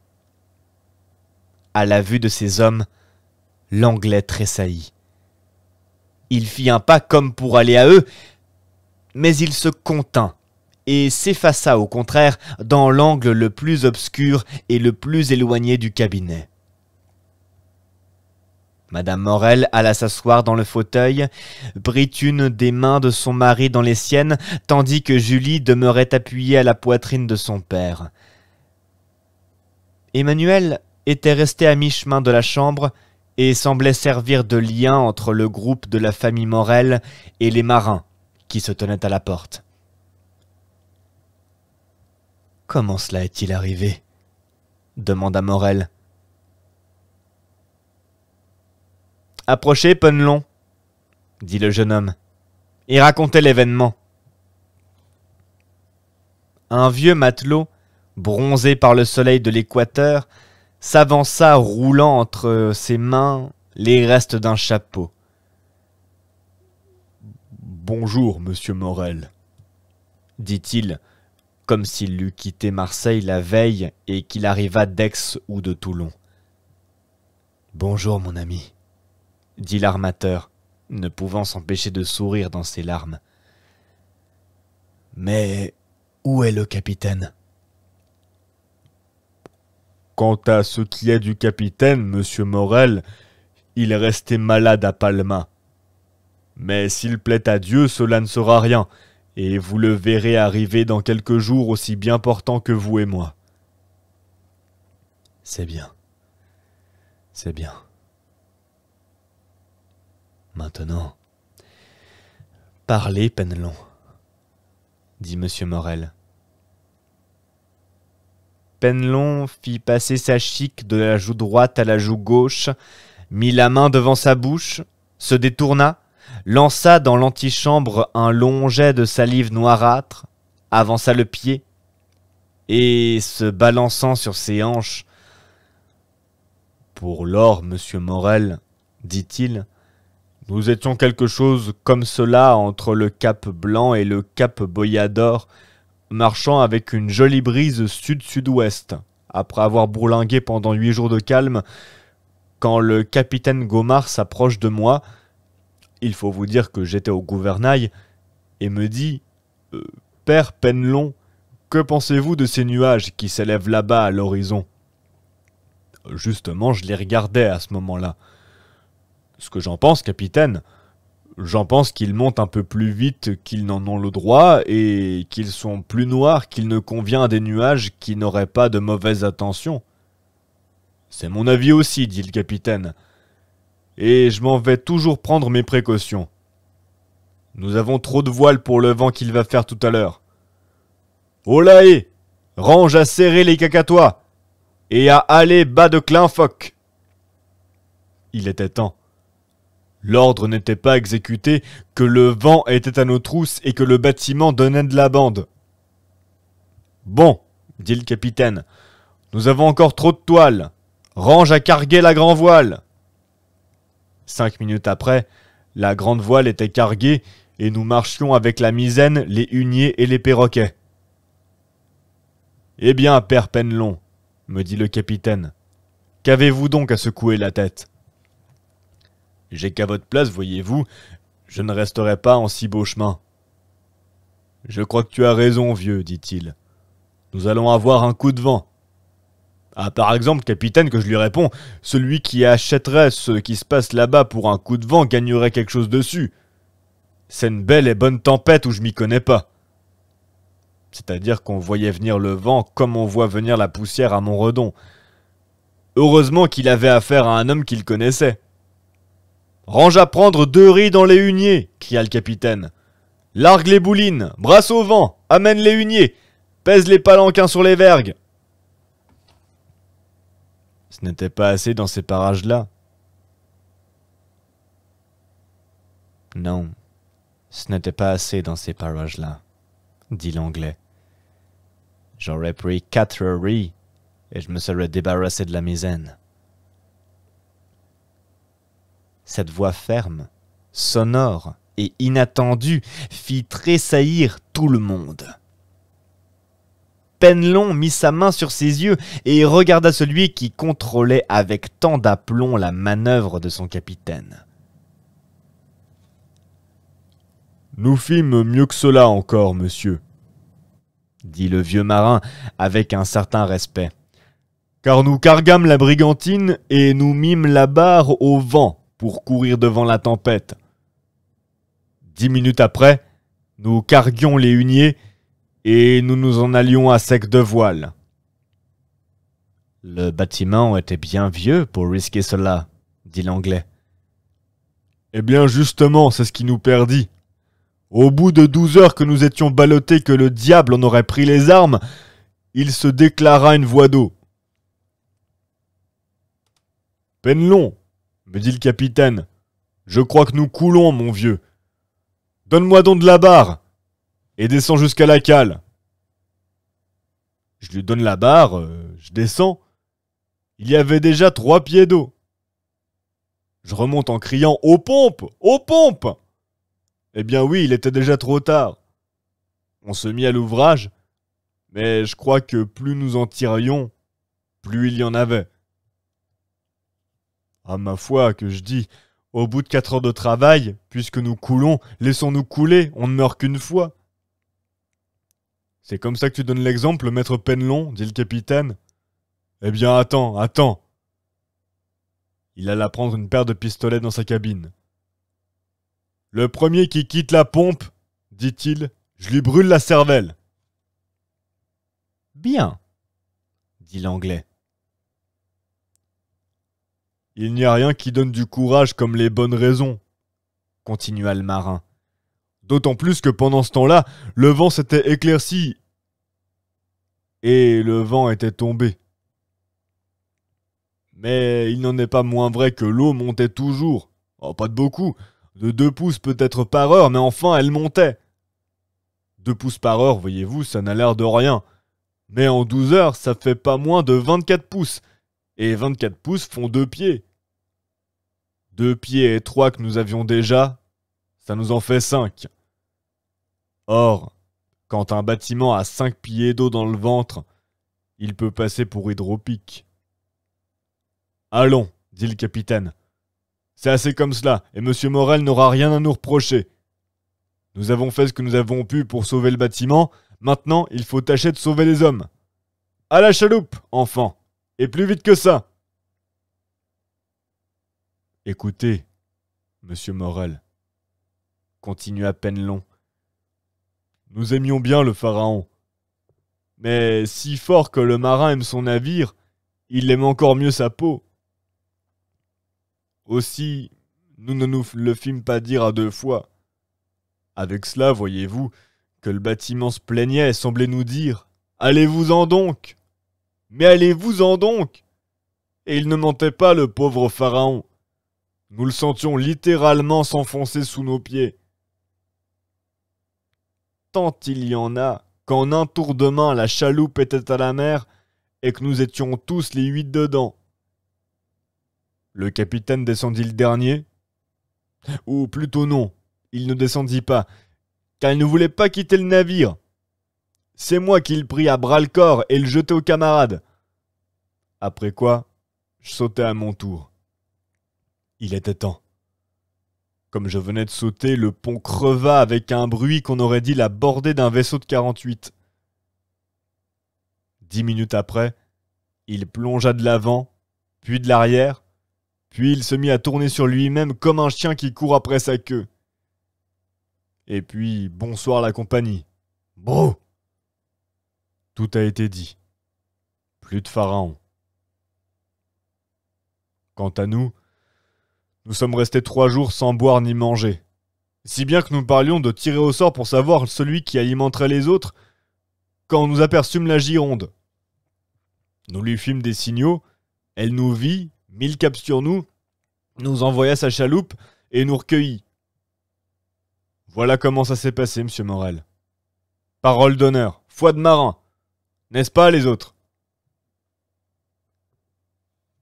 À la vue de ces hommes, l'Anglais tressaillit. Il fit un pas comme pour aller à eux, mais il se contint et s'effaça au contraire dans l'angle le plus obscur et le plus éloigné du cabinet. Madame Morel alla s'asseoir dans le fauteuil, prit une des mains de son mari dans les siennes, tandis que Julie demeurait appuyée à la poitrine de son père. Emmanuel était resté à mi-chemin de la chambre et semblait servir de lien entre le groupe de la famille Morel et les marins qui se tenaient à la porte. « Comment cela est-il arrivé ?» demanda Morel. « Approchez, Penelon, » dit le jeune homme, « et racontez l'événement. » Un vieux matelot, bronzé par le soleil de l'équateur, s'avança roulant entre ses mains les restes d'un chapeau. « Bonjour, monsieur Morel, » dit-il, comme s'il eût quitté Marseille la veille et qu'il arrivât d'Aix ou de Toulon. « Bonjour, mon ami, » dit l'armateur, ne pouvant s'empêcher de sourire dans ses larmes. « Mais où est le capitaine ?» Quant à ce qui est du capitaine, monsieur Morel, il est resté malade à Palma. Mais s'il plaît à Dieu, cela ne sera rien, et vous le verrez arriver dans quelques jours aussi bien portant que vous et moi. C'est bien. C'est bien. Maintenant, parlez, Penelon, dit monsieur Morel. Penelon fit passer sa chique de la joue droite à la joue gauche, mit la main devant sa bouche, se détourna, lança dans l'antichambre un long jet de salive noirâtre, avança le pied, et, se balançant sur ses hanches, « Pour lors, monsieur Morel, dit-il, nous étions quelque chose comme cela entre le cap Blanc et le cap Boyador, marchant avec une jolie brise sud-sud-ouest, après avoir bourlingué pendant 8 jours de calme, quand le capitaine Gaumard s'approche de moi, il faut vous dire que j'étais au gouvernail, et me dit « Père Penelon, que pensez-vous de ces nuages qui s'élèvent là-bas à l'horizon ?» Justement, je les regardais à ce moment-là. « Ce que j'en pense, capitaine, j'en pense qu'ils montent un peu plus vite qu'ils n'en ont le droit et qu'ils sont plus noirs qu'il ne convient à des nuages qui n'auraient pas de mauvaises intentions. »« C'est mon avis aussi, dit le capitaine, et je m'en vais toujours prendre mes précautions. Nous avons trop de voiles pour le vent qu'il va faire tout à l'heure. Olaé, range à serrer les cacatois et à aller bas de Clin-Foc. » Il était temps. L'ordre n'était pas exécuté, que le vent était à nos trousses et que le bâtiment donnait de la bande. « Bon, dit le capitaine, nous avons encore trop de toiles. Range à carguer la grand voile. » 5 minutes après, la grande voile était carguée et nous marchions avec la misaine, les huniers et les perroquets. « Eh bien, père Penelon, me dit le capitaine, qu'avez-vous donc à secouer la tête ? J'ai qu'à votre place, voyez-vous, je ne resterai pas en si beau chemin. »« Je crois que tu as raison, vieux, dit-il. Nous allons avoir un coup de vent. »« Ah, par exemple, capitaine, que je lui réponds, celui qui achèterait ce qui se passe là-bas pour un coup de vent gagnerait quelque chose dessus. C'est une belle et bonne tempête où je m'y connais pas. » C'est-à-dire qu'on voyait venir le vent comme on voit venir la poussière à Montredon. Heureusement qu'il avait affaire à un homme qu'il connaissait. « Range à prendre 2 riz dans les huniers !» cria le capitaine. « Largue les boulines, brasse au vent, amène les huniers, pèse les palanquins sur les vergues. » Ce n'était pas assez dans ces parages-là. Non, ce n'était pas assez dans ces parages-là, dit l'anglais. J'aurais pris 4 riz et je me serais débarrassé de la misaine. Cette voix ferme, sonore et inattendue fit tressaillir tout le monde. Penelon mit sa main sur ses yeux et regarda celui qui contrôlait avec tant d'aplomb la manœuvre de son capitaine. « Nous fîmes mieux que cela encore, monsieur, » dit le vieux marin avec un certain respect, « car nous cargâmes la brigantine et nous mîmes la barre au vent pour courir devant la tempête. 10 minutes après, nous carguions les huniers et nous nous en allions à sec de voile. » « Le bâtiment était bien vieux pour risquer cela, dit l'Anglais. Eh bien justement, c'est ce qui nous perdit. Au bout de 12 heures que nous étions ballottés que le diable en aurait pris les armes, il se déclara une voix d'eau. Penelon, me dit le capitaine, je crois que nous coulons, mon vieux. Donne-moi donc de la barre et descends jusqu'à la cale. Je lui donne la barre, je descends. Il y avait déjà 3 pieds d'eau. Je remonte en criant « Aux pompes! Aux pompes !» Eh bien oui, il était déjà trop tard. On se mit à l'ouvrage, mais je crois que plus nous en tirions, plus il y en avait. Ah ma foi, que je dis, au bout de 4 heures de travail, puisque nous coulons, laissons-nous couler, on ne meurt qu'une fois. C'est comme ça que tu donnes l'exemple, maître Penelon, dit le capitaine. Eh bien attends, attends. Il alla prendre une paire de pistolets dans sa cabine. Le premier qui quitte la pompe, dit-il, je lui brûle la cervelle. Bien, dit l'Anglais. Il n'y a rien qui donne du courage comme les bonnes raisons, continua le marin. D'autant plus que pendant ce temps-là, le vent s'était éclairci et le vent était tombé. Mais il n'en est pas moins vrai que l'eau montait toujours. Oh, pas de beaucoup, de 2 pouces peut-être par heure, mais enfin elle montait. 2 pouces par heure, voyez-vous, ça n'a l'air de rien. Mais en 12 heures, ça fait pas moins de 24 pouces. Et 24 pouces font 2 pieds. 2 pieds et 3 que nous avions déjà, ça nous en fait 5. Or, quand un bâtiment a 5 pieds d'eau dans le ventre, il peut passer pour hydropique. Allons, dit le capitaine. C'est assez comme cela, et M. Morel n'aura rien à nous reprocher. Nous avons fait ce que nous avons pu pour sauver le bâtiment, maintenant il faut tâcher de sauver les hommes. À la chaloupe, enfants, et plus vite que ça. Écoutez, monsieur Morel, continua Penelon, nous aimions bien le pharaon, mais si fort que le marin aime son navire, il aime encore mieux sa peau. Aussi, nous ne nous le fîmes pas dire à 2 fois. Avec cela, voyez-vous, que le bâtiment se plaignait et semblait nous dire « Allez-vous-en donc ! Mais allez-vous-en donc !» Et il ne mentait pas, le pauvre pharaon. Nous le sentions littéralement s'enfoncer sous nos pieds. Tant il y en a qu'en un tour de main la chaloupe était à la mer et que nous étions tous les 8 dedans. Le capitaine descendit le dernier. Ou plutôt non, il ne descendit pas, car il ne voulait pas quitter le navire. C'est moi qui le pris à bras-le-corps et le jetai aux camarades. Après quoi, je sautai à mon tour. Il était temps. Comme je venais de sauter, le pont creva avec un bruit qu'on aurait dit la bordée d'un vaisseau de 48. 10 minutes après, il plongea de l'avant, puis de l'arrière, puis il se mit à tourner sur lui-même comme un chien qui court après sa queue. Et puis, bonsoir la compagnie. Brrr. Tout a été dit. Plus de pharaon. Quant à nous, nous sommes restés 3 jours sans boire ni manger. Si bien que nous parlions de tirer au sort pour savoir celui qui alimenterait les autres, quand nous aperçûmes la Gironde. Nous lui fîmes des signaux, elle nous vit, mit le cap sur nous, nous envoya sa chaloupe et nous recueillit. Voilà comment ça s'est passé, monsieur Morel. Parole d'honneur, foi de marin, n'est-ce pas les autres?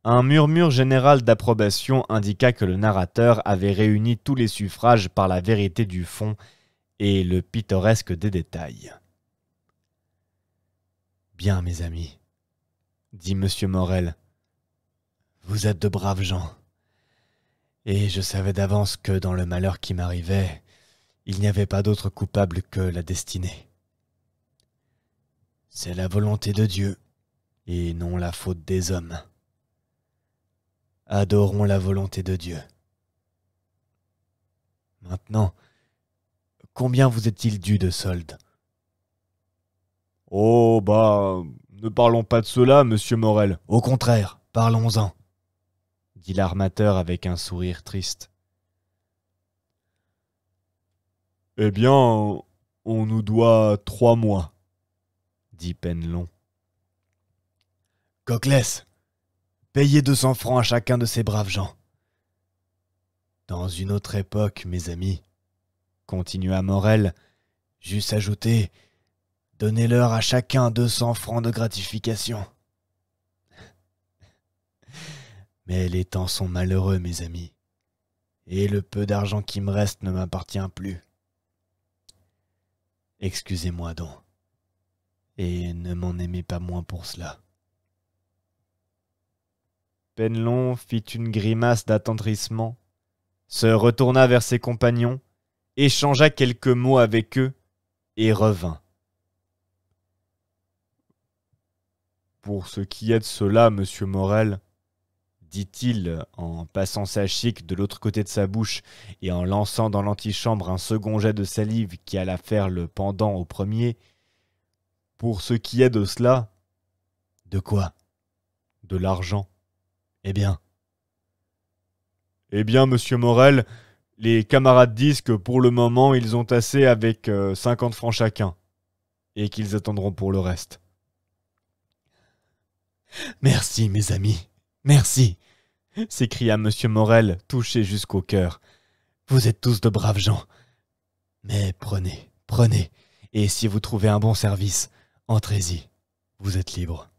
Un murmure général d'approbation indiqua que le narrateur avait réuni tous les suffrages par la vérité du fond et le pittoresque des détails. Bien, mes amis, dit M. Morel, vous êtes de braves gens, et je savais d'avance que dans le malheur qui m'arrivait, il n'y avait pas d'autre coupable que la destinée. C'est la volonté de Dieu, et non la faute des hommes. Adorons la volonté de Dieu. Maintenant, combien vous est-il dû de solde? Oh, ne parlons pas de cela, monsieur Morel. Au contraire, parlons-en, dit l'armateur avec un sourire triste. Eh bien, on nous doit 3 mois, dit Penelon. Coclès, payez 200 francs à chacun de ces braves gens. Dans une autre époque, mes amis, continua Morel, j'eusse ajouté, donnez-leur à chacun 200 francs de gratification. Mais les temps sont malheureux, mes amis, et le peu d'argent qui me reste ne m'appartient plus. Excusez-moi donc, et ne m'en aimez pas moins pour cela. Penelon fit une grimace d'attendrissement, se retourna vers ses compagnons, échangea quelques mots avec eux et revint. Pour ce qui est de cela, monsieur Morel, dit-il en passant sa chique de l'autre côté de sa bouche et en lançant dans l'antichambre un second jet de salive qui alla faire le pendant au premier. Pour ce qui est de cela... De quoi? De l'argent. Eh bien, monsieur Morel, les camarades disent que pour le moment, ils ont assez avec 50 francs chacun, et qu'ils attendront pour le reste. merci, mes amis, merci, s'écria monsieur Morel, touché jusqu'au cœur. Vous êtes tous de braves gens. Mais prenez, et si vous trouvez un bon service, entrez-y, vous êtes libres.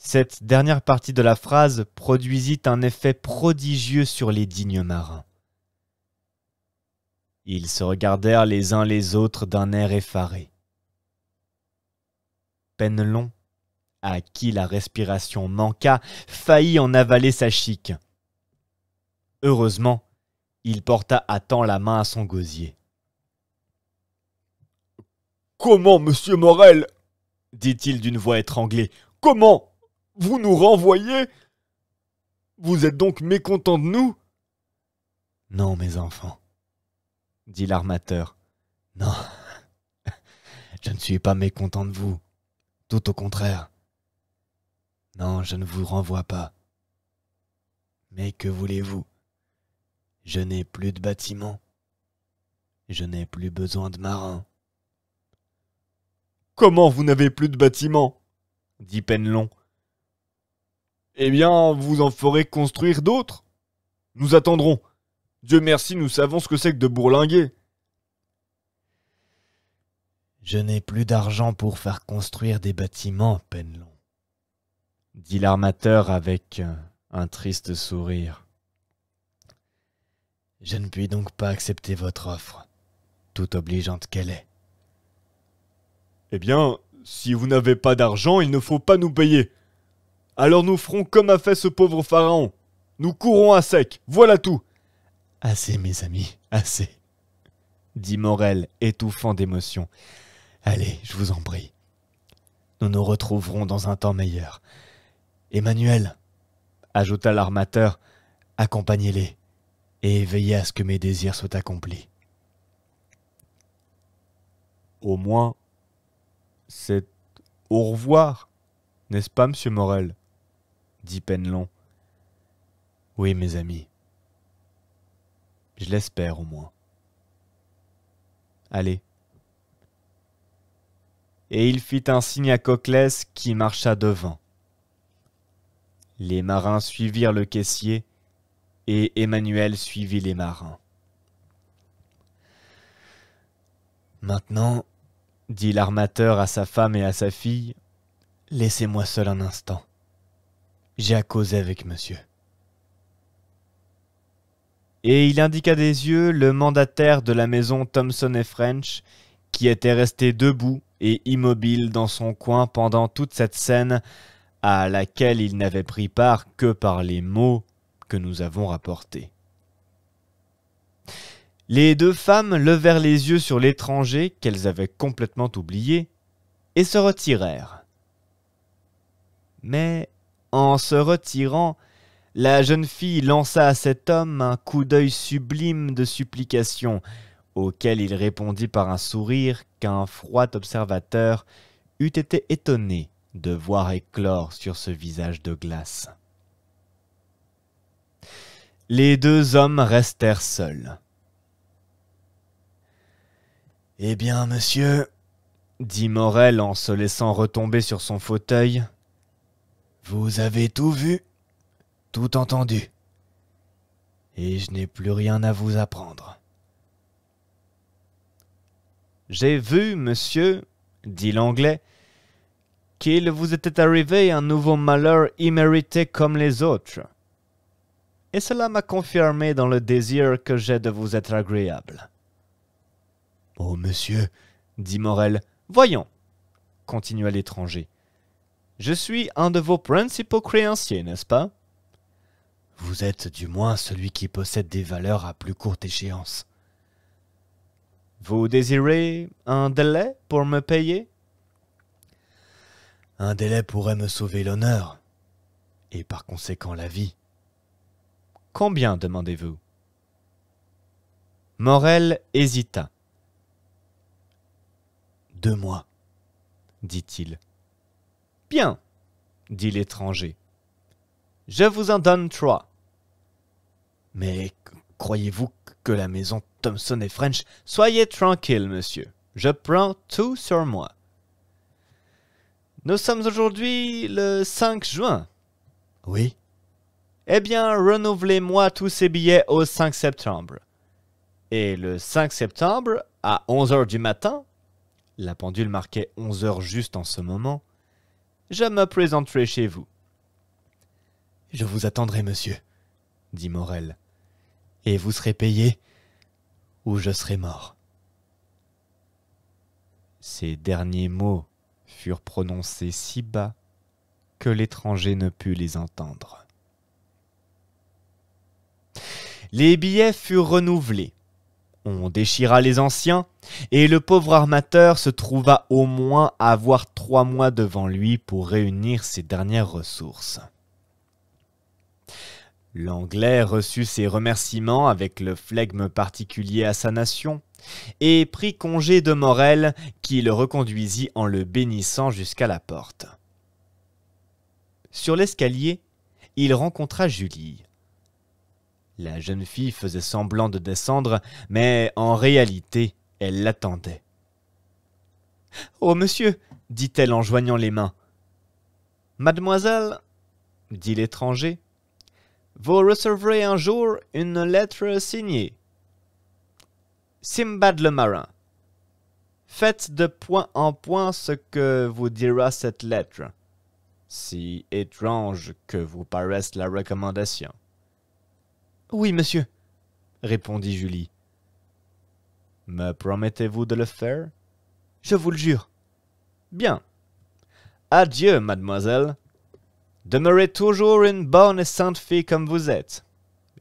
Cette dernière partie de la phrase produisit un effet prodigieux sur les dignes marins. Ils se regardèrent les uns les autres d'un air effaré. Penelon, à qui la respiration manqua, faillit en avaler sa chique. Heureusement, il porta à temps la main à son gosier. « Comment, monsieur Morel ?» dit-il d'une voix étranglée. « Comment ? Vous nous renvoyez ? Vous êtes donc mécontents de nous ?» ?»« Non, mes enfants, dit l'armateur. Non, je ne suis pas mécontent de vous. Tout au contraire. Non, je ne vous renvoie pas. Mais que voulez-vous? Je n'ai plus de bâtiment. Je n'ai plus besoin de marins. »« Comment vous n'avez plus de bâtiment ?» dit Penelon. « Eh bien, vous en ferez construire d'autres. Nous attendrons. Dieu merci, nous savons ce que c'est que de bourlinguer. » Je n'ai plus d'argent pour faire construire des bâtiments, Penelon, dit l'armateur avec un triste sourire. Je ne puis donc pas accepter votre offre, toute obligeante qu'elle est. Eh bien, si vous n'avez pas d'argent, il ne faut pas nous payer. Alors nous ferons comme a fait ce pauvre pharaon. Nous courons à sec, voilà tout. Assez, mes amis, assez, dit Morel, étouffant d'émotion. Allez, je vous en prie. Nous nous retrouverons dans un temps meilleur. Emmanuel, ajouta l'armateur, accompagnez-les et veillez à ce que mes désirs soient accomplis. Au moins, c'est au revoir, n'est-ce pas, monsieur Morel ? Dit Penelon. Oui, mes amis. Je l'espère au moins. Allez. Et il fit un signe à Coclès qui marcha devant. Les marins suivirent le caissier et Emmanuel suivit les marins. Maintenant, dit l'armateur à sa femme et à sa fille, laissez-moi seul un instant. J'ai à causer avec monsieur. Et il indiqua des yeux le mandataire de la maison Thomson et French, qui était resté debout et immobile dans son coin pendant toute cette scène à laquelle il n'avait pris part que par les mots que nous avons rapportés. Les deux femmes levèrent les yeux sur l'étranger qu'elles avaient complètement oublié et se retirèrent. Mais en se retirant, la jeune fille lança à cet homme un coup d'œil sublime de supplication, auquel il répondit par un sourire qu'un froid observateur eût été étonné de voir éclore sur ce visage de glace. Les deux hommes restèrent seuls. « Eh bien, monsieur, dit Morel en se laissant retomber sur son fauteuil, vous avez tout vu, tout entendu, et je n'ai plus rien à vous apprendre. » « J'ai vu, monsieur, dit l'Anglais, qu'il vous était arrivé un nouveau malheur immérité comme les autres. Et cela m'a confirmé dans le désir que j'ai de vous être agréable. »« Oh, monsieur, dit Morel, voyons, continua l'étranger. Je suis un de vos principaux créanciers, n'est-ce pas? Vous êtes du moins celui qui possède des valeurs à plus courte échéance. Vous désirez un délai pour me payer? Un délai pourrait me sauver l'honneur, et par conséquent la vie. Combien demandez-vous? Morel hésita. 2 mois, dit-il. Bien, dit l'étranger. Je vous en donne 3. Mais croyez-vous que la maison Thompson et French... Soyez tranquille, monsieur. Je prends tout sur moi. Nous sommes aujourd'hui le 5 juin. Oui, Eh bien, renouvelez-moi tous ces billets au 5 septembre. Et le 5 septembre, à 11 heures du matin, la pendule marquait 11 heures juste en ce moment, je me présenterai chez vous. je vous attendrai, monsieur, dit Morel, et vous serez payé ou je serai mort. Ces derniers mots furent prononcés si bas que l'étranger ne put les entendre. Les billets furent renouvelés. On déchira les anciens, et le pauvre armateur se trouva au moins à avoir 3 mois devant lui pour réunir ses dernières ressources. L'Anglais reçut ses remerciements avec le flegme particulier à sa nation, et prit congé de Morel, qui le reconduisit en le bénissant jusqu'à la porte. Sur l'escalier, il rencontra Julie. La jeune fille faisait semblant de descendre, mais en réalité, elle l'attendait. « Oh, monsieur !» dit-elle en joignant les mains. « Mademoiselle, » dit l'étranger, « vous recevrez un jour une lettre signée. Simbad le marin. Faites de point en point ce que vous dira cette lettre, si étrange que vous paraisse la recommandation. » « Oui, monsieur, » répondit Julie. « Me promettez-vous de le faire? »« Je vous le jure. »« Bien. Adieu, mademoiselle. Demeurez toujours une bonne et sainte fille comme vous êtes,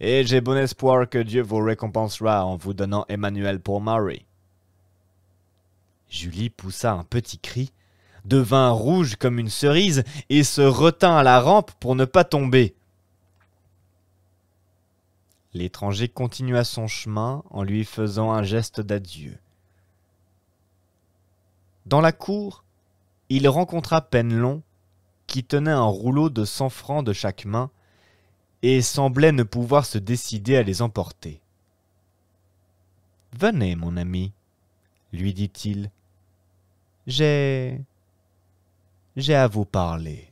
et j'ai bon espoir que Dieu vous récompensera en vous donnant Emmanuel pour mari. » Julie poussa un petit cri, devint rouge comme une cerise et se retint à la rampe pour ne pas tomber. L'étranger continua son chemin en lui faisant un geste d'adieu. Dans la cour, il rencontra Penelon, qui tenait un rouleau de 100 francs de chaque main et semblait ne pouvoir se décider à les emporter. « Venez, mon ami, lui dit-il. J'ai à vous parler. »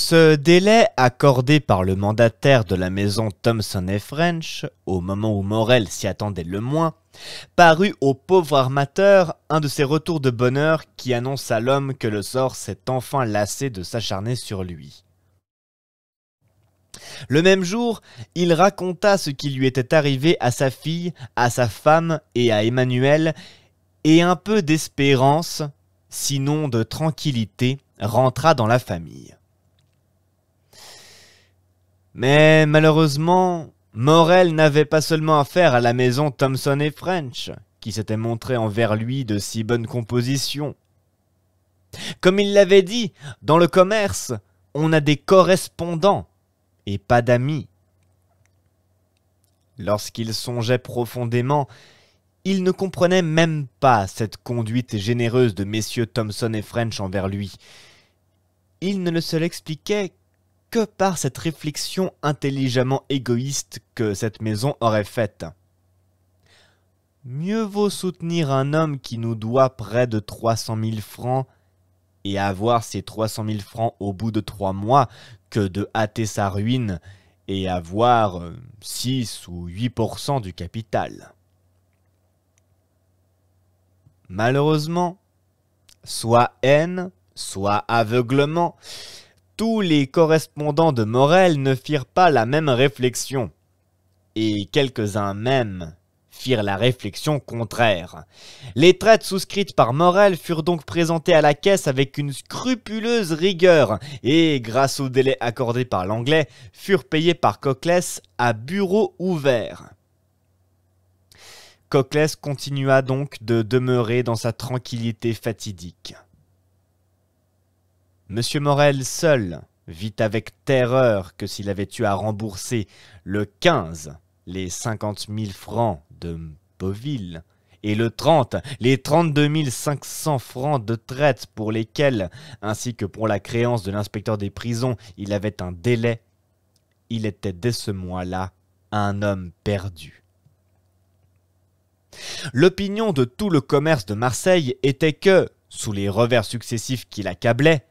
Ce délai accordé par le mandataire de la maison Thomson et French, au moment où Morel s'y attendait le moins, parut au pauvre armateur un de ces retours de bonheur qui annoncent à l'homme que le sort s'est enfin lassé de s'acharner sur lui. Le même jour, il raconta ce qui lui était arrivé à sa fille, à sa femme et à Emmanuel, et un peu d'espérance, sinon de tranquillité, rentra dans la famille. Mais malheureusement, Morel n'avait pas seulement affaire à la maison Thomson et French, qui s'était montrée envers lui de si bonne composition. Comme il l'avait dit, dans le commerce, on a des correspondants et pas d'amis. Lorsqu'il songeait profondément, il ne comprenait même pas cette conduite généreuse de messieurs Thomson et French envers lui. Il ne se l'expliquait que par cette réflexion intelligemment égoïste que cette maison aurait faite. Mieux vaut soutenir un homme qui nous doit près de 300 000 francs et avoir ces 300 000 francs au bout de 3 mois que de hâter sa ruine et avoir 6 ou 8% du capital. Malheureusement, soit haine, soit aveuglement, tous les correspondants de Morel ne firent pas la même réflexion, et quelques-uns même firent la réflexion contraire. Les traites souscrites par Morel furent donc présentées à la caisse avec une scrupuleuse rigueur, et grâce au délai accordé par l'anglais, furent payées par Coclès à bureau ouvert. Coclès continua donc de demeurer dans sa tranquillité fatidique. Monsieur Morel seul vit avec terreur que s'il avait eu à rembourser le 15 les 50 000 francs de Beauville et le 30 les 32 500 francs de traite pour lesquels, ainsi que pour la créance de l'inspecteur des prisons, il avait un délai, il était dès ce mois-là un homme perdu. L'opinion de tout le commerce de Marseille était que, sous les revers successifs qui l'accablaient,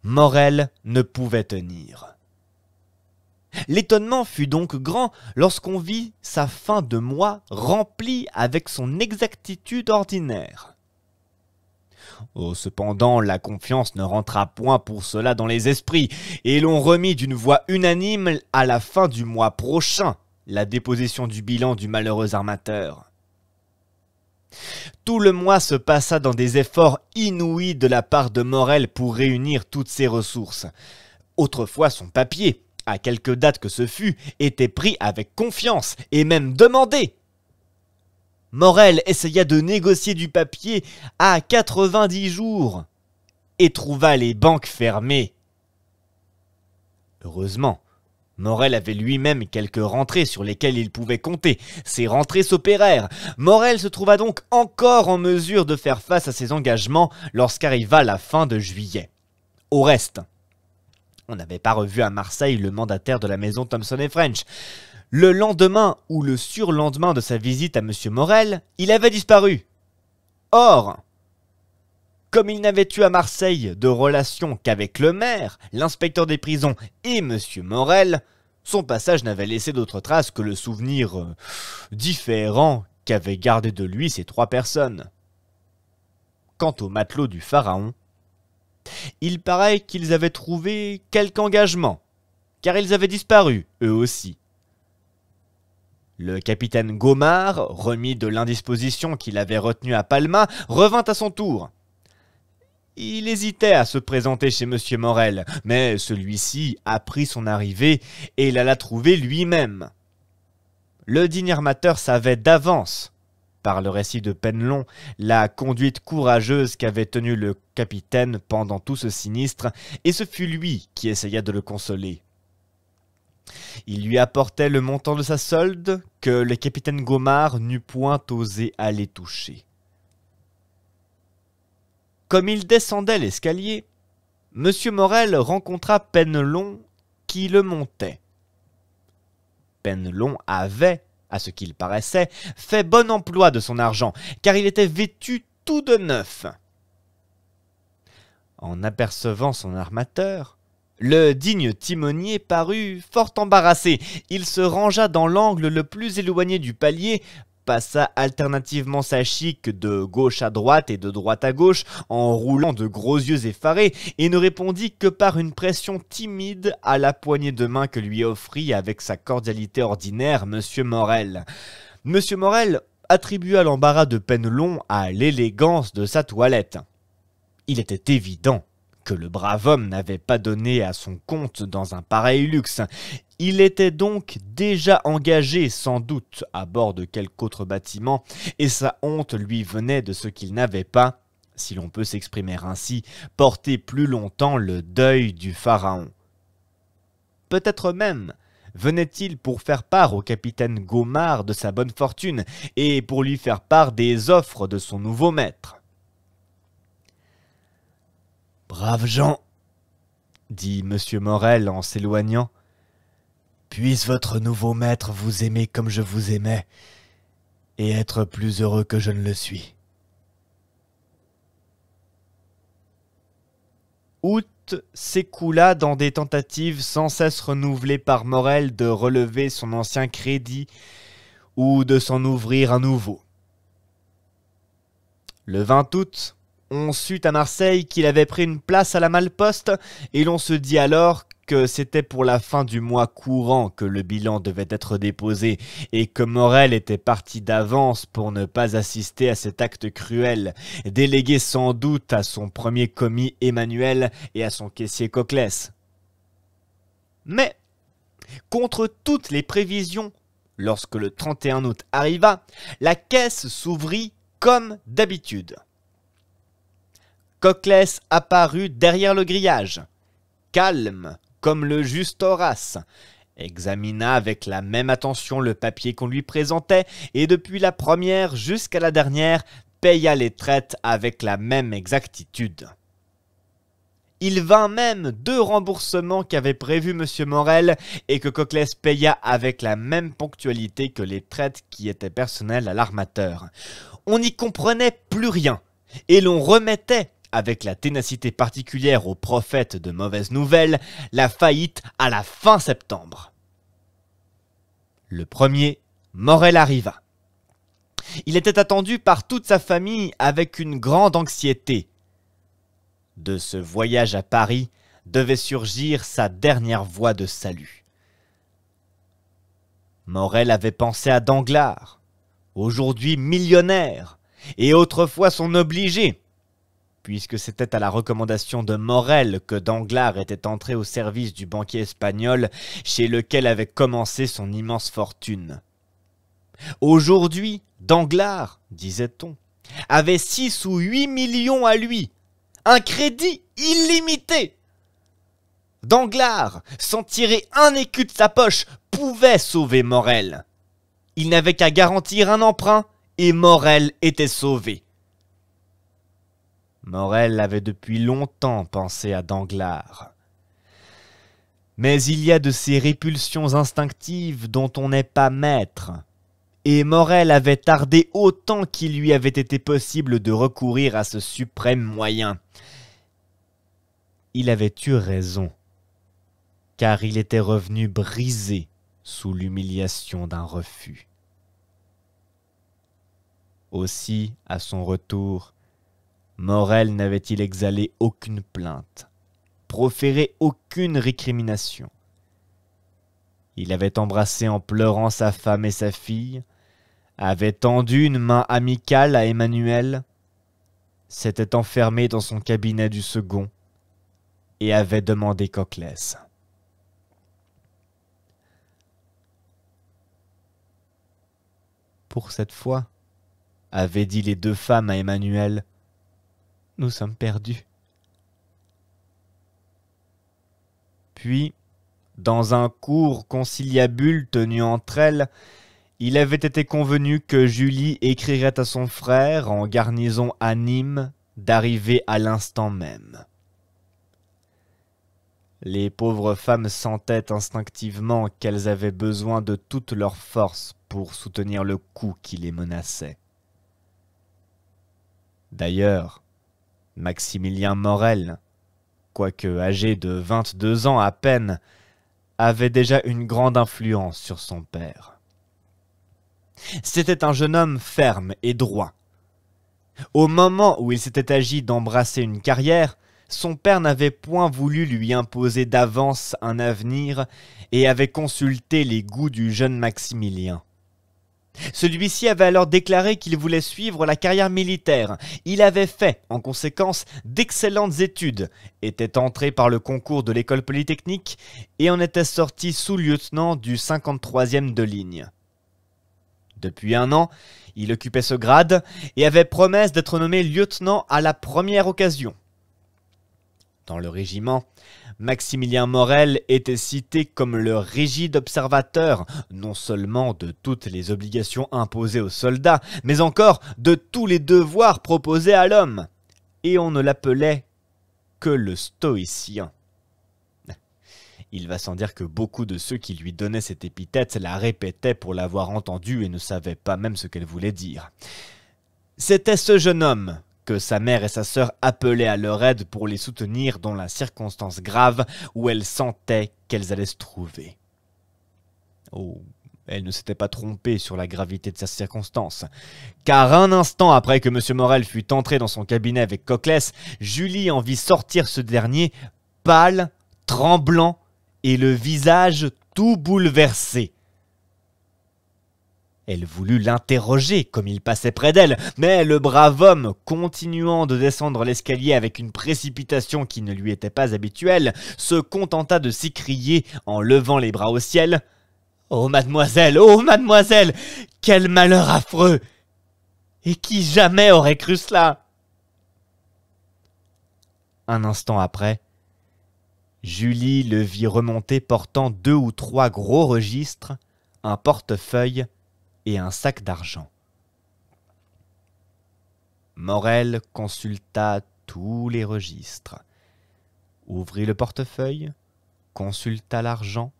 Morel ne pouvait tenir. L'étonnement fut donc grand lorsqu'on vit sa fin de mois remplie avec son exactitude ordinaire. Oh, cependant, la confiance ne rentra point pour cela dans les esprits, et l'on remit d'une voix unanime à la fin du mois prochain la déposition du bilan du malheureux armateur. Tout le mois se passa dans des efforts inouïs de la part de Morel pour réunir toutes ses ressources. Autrefois, son papier, à quelque date que ce fût, était pris avec confiance et même demandé. Morel essaya de négocier du papier à 90 jours et trouva les banques fermées. Heureusement, Morel avait lui-même quelques rentrées sur lesquelles il pouvait compter. Ces rentrées s'opérèrent. Morel se trouva donc encore en mesure de faire face à ses engagements lorsqu'arriva la fin de juillet. Au reste, on n'avait pas revu à Marseille le mandataire de la maison Thomson et French. Le lendemain ou le surlendemain de sa visite à M. Morel, il avait disparu. Or, comme il n'avait eu à Marseille de relation qu'avec le maire, l'inspecteur des prisons et M. Morel, son passage n'avait laissé d'autre trace que le souvenir différent qu'avaient gardé de lui ces 3 personnes. Quant aux matelots du Pharaon, il paraît qu'ils avaient trouvé quelque engagement, car ils avaient disparu, eux aussi. Le capitaine Gaumard, remis de l'indisposition qu'il avait retenue à Palma, revint à son tour. Il hésitait à se présenter chez M. Morel, mais celui-ci apprit son arrivée et l'alla trouver lui-même. Le digne armateur savait d'avance, par le récit de Penelon, la conduite courageuse qu'avait tenue le capitaine pendant tout ce sinistre, et ce fut lui qui essaya de le consoler. Il lui apportait le montant de sa solde que le capitaine Gaumard n'eût point osé aller toucher. Comme il descendait l'escalier, M. Morel rencontra Penelon qui le montait. Penelon avait, à ce qu'il paraissait, fait bon emploi de son argent, car il était vêtu tout de neuf. En apercevant son armateur, Le digne timonier parut fort embarrassé. Il se rangea dans l'angle le plus éloigné du palier, passa alternativement sa chique de gauche à droite et de droite à gauche en roulant de gros yeux effarés et ne répondit que par une pression timide à la poignée de main que lui offrit avec sa cordialité ordinaire Monsieur Morel. Monsieur Morel attribua l'embarras de Penelon à l'élégance de sa toilette. Il était évident que le brave homme n'avait pas donné à son compte dans un pareil luxe. Il était donc déjà engagé sans doute à bord de quelque autre bâtiment, et sa honte lui venait de ce qu'il n'avait pas, si l'on peut s'exprimer ainsi, porté plus longtemps le deuil du pharaon. Peut-être même venait-il pour faire part au capitaine Gaumard de sa bonne fortune, et pour lui faire part des offres de son nouveau maître. « Braves gens, dit Monsieur Morel en s'éloignant, puisse votre nouveau maître vous aimer comme je vous aimais, et être plus heureux que je ne le suis. » Août s'écoula dans des tentatives sans cesse renouvelées par Morel de relever son ancien crédit ou de s'en ouvrir un nouveau. Le 20 août, on sut à Marseille qu'il avait pris une place à la Malle-Poste et l'on se dit alors que c'était pour la fin du mois courant que le bilan devait être déposé et que Morel était parti d'avance pour ne pas assister à cet acte cruel, délégué sans doute à son premier commis Emmanuel et à son caissier Coclès. Mais, contre toutes les prévisions, lorsque le 31 août arriva, la caisse s'ouvrit comme d'habitude. Coclès apparut derrière le grillage, calme comme le juste Horace, examina avec la même attention le papier qu'on lui présentait et depuis la première jusqu'à la dernière paya les traites avec la même exactitude. Il vint même 2 remboursements qu'avait prévu M. Morel et que Coclès paya avec la même ponctualité que les traites qui étaient personnelles à l'armateur. On n'y comprenait plus rien et l'on remettait avec la ténacité particulière aux prophètes de mauvaises nouvelles, la faillite à la fin septembre. Le 1er, Morel arriva. Il était attendu par toute sa famille avec une grande anxiété. De ce voyage à Paris devait surgir sa dernière voie de salut. Morel avait pensé à Danglars, aujourd'hui millionnaire, et autrefois son obligé, puisque c'était à la recommandation de Morel que Danglars était entré au service du banquier espagnol chez lequel avait commencé son immense fortune. Aujourd'hui, Danglars, disait-on, avait 6 ou 8 millions à lui, un crédit illimité. Danglars, sans tirer un écu de sa poche, pouvait sauver Morel. Il n'avait qu'à garantir un emprunt et Morel était sauvé. Morel avait depuis longtemps pensé à Danglars. Mais il y a de ces répulsions instinctives dont on n'est pas maître, et Morel avait tardé autant qu'il lui avait été possible de recourir à ce suprême moyen. Il avait eu raison, car il était revenu brisé sous l'humiliation d'un refus. Aussi, à son retour, Morel n'avait-il exhalé aucune plainte, proféré aucune récrimination. Il avait embrassé en pleurant sa femme et sa fille, avait tendu une main amicale à Emmanuel, s'était enfermé dans son cabinet du second et avait demandé Coclès. Pour cette fois, avaient dit les 2 femmes à Emmanuel, nous sommes perdus. Puis, dans un court conciliabule tenu entre elles, il avait été convenu que Julie écrirait à son frère en garnison à Nîmes d'arriver à l'instant même. Les pauvres femmes sentaient instinctivement qu'elles avaient besoin de toute leur force pour soutenir le coup qui les menaçait. D'ailleurs, Maximilien Morel, quoique âgé de 22 ans à peine, avait déjà une grande influence sur son père. C'était un jeune homme ferme et droit. Au moment où il s'était agi d'embrasser une carrière, son père n'avait point voulu lui imposer d'avance un avenir et avait consulté les goûts du jeune Maximilien. Celui-ci avait alors déclaré qu'il voulait suivre la carrière militaire. Il avait fait, en conséquence, d'excellentes études, était entré par le concours de l'école polytechnique et en était sorti sous-lieutenant du 53e de ligne. Depuis 1 an, il occupait ce grade et avait promesse d'être nommé lieutenant à la première occasion. Dans le régiment, Maximilien Morel était cité comme le rigide observateur, non seulement de toutes les obligations imposées aux soldats, mais encore de tous les devoirs proposés à l'homme. Et on ne l'appelait que le stoïcien. Il va sans dire que beaucoup de ceux qui lui donnaient cette épithète la répétaient pour l'avoir entendue et ne savaient pas même ce qu'elle voulait dire. C'était ce jeune homme que sa mère et sa sœur appelaient à leur aide pour les soutenir dans la circonstance grave où elles sentaient qu'elles allaient se trouver. Oh, elle ne s'était pas trompée sur la gravité de cette circonstance, car un instant après que M. Morel fut entré dans son cabinet avec Coclès, Julie en vit sortir ce dernier, pâle, tremblant, et le visage tout bouleversé. Elle voulut l'interroger comme il passait près d'elle, mais le brave homme, continuant de descendre l'escalier avec une précipitation qui ne lui était pas habituelle, se contenta de s'écrier en levant les bras au ciel « Oh mademoiselle, quel malheur affreux! Et qui jamais aurait cru cela ?» Un instant après, Julie le vit remonter portant 2 ou 3 gros registres, un portefeuille et un sac d'argent. Morel consulta tous les registres, ouvrit le portefeuille, consulta l'argent.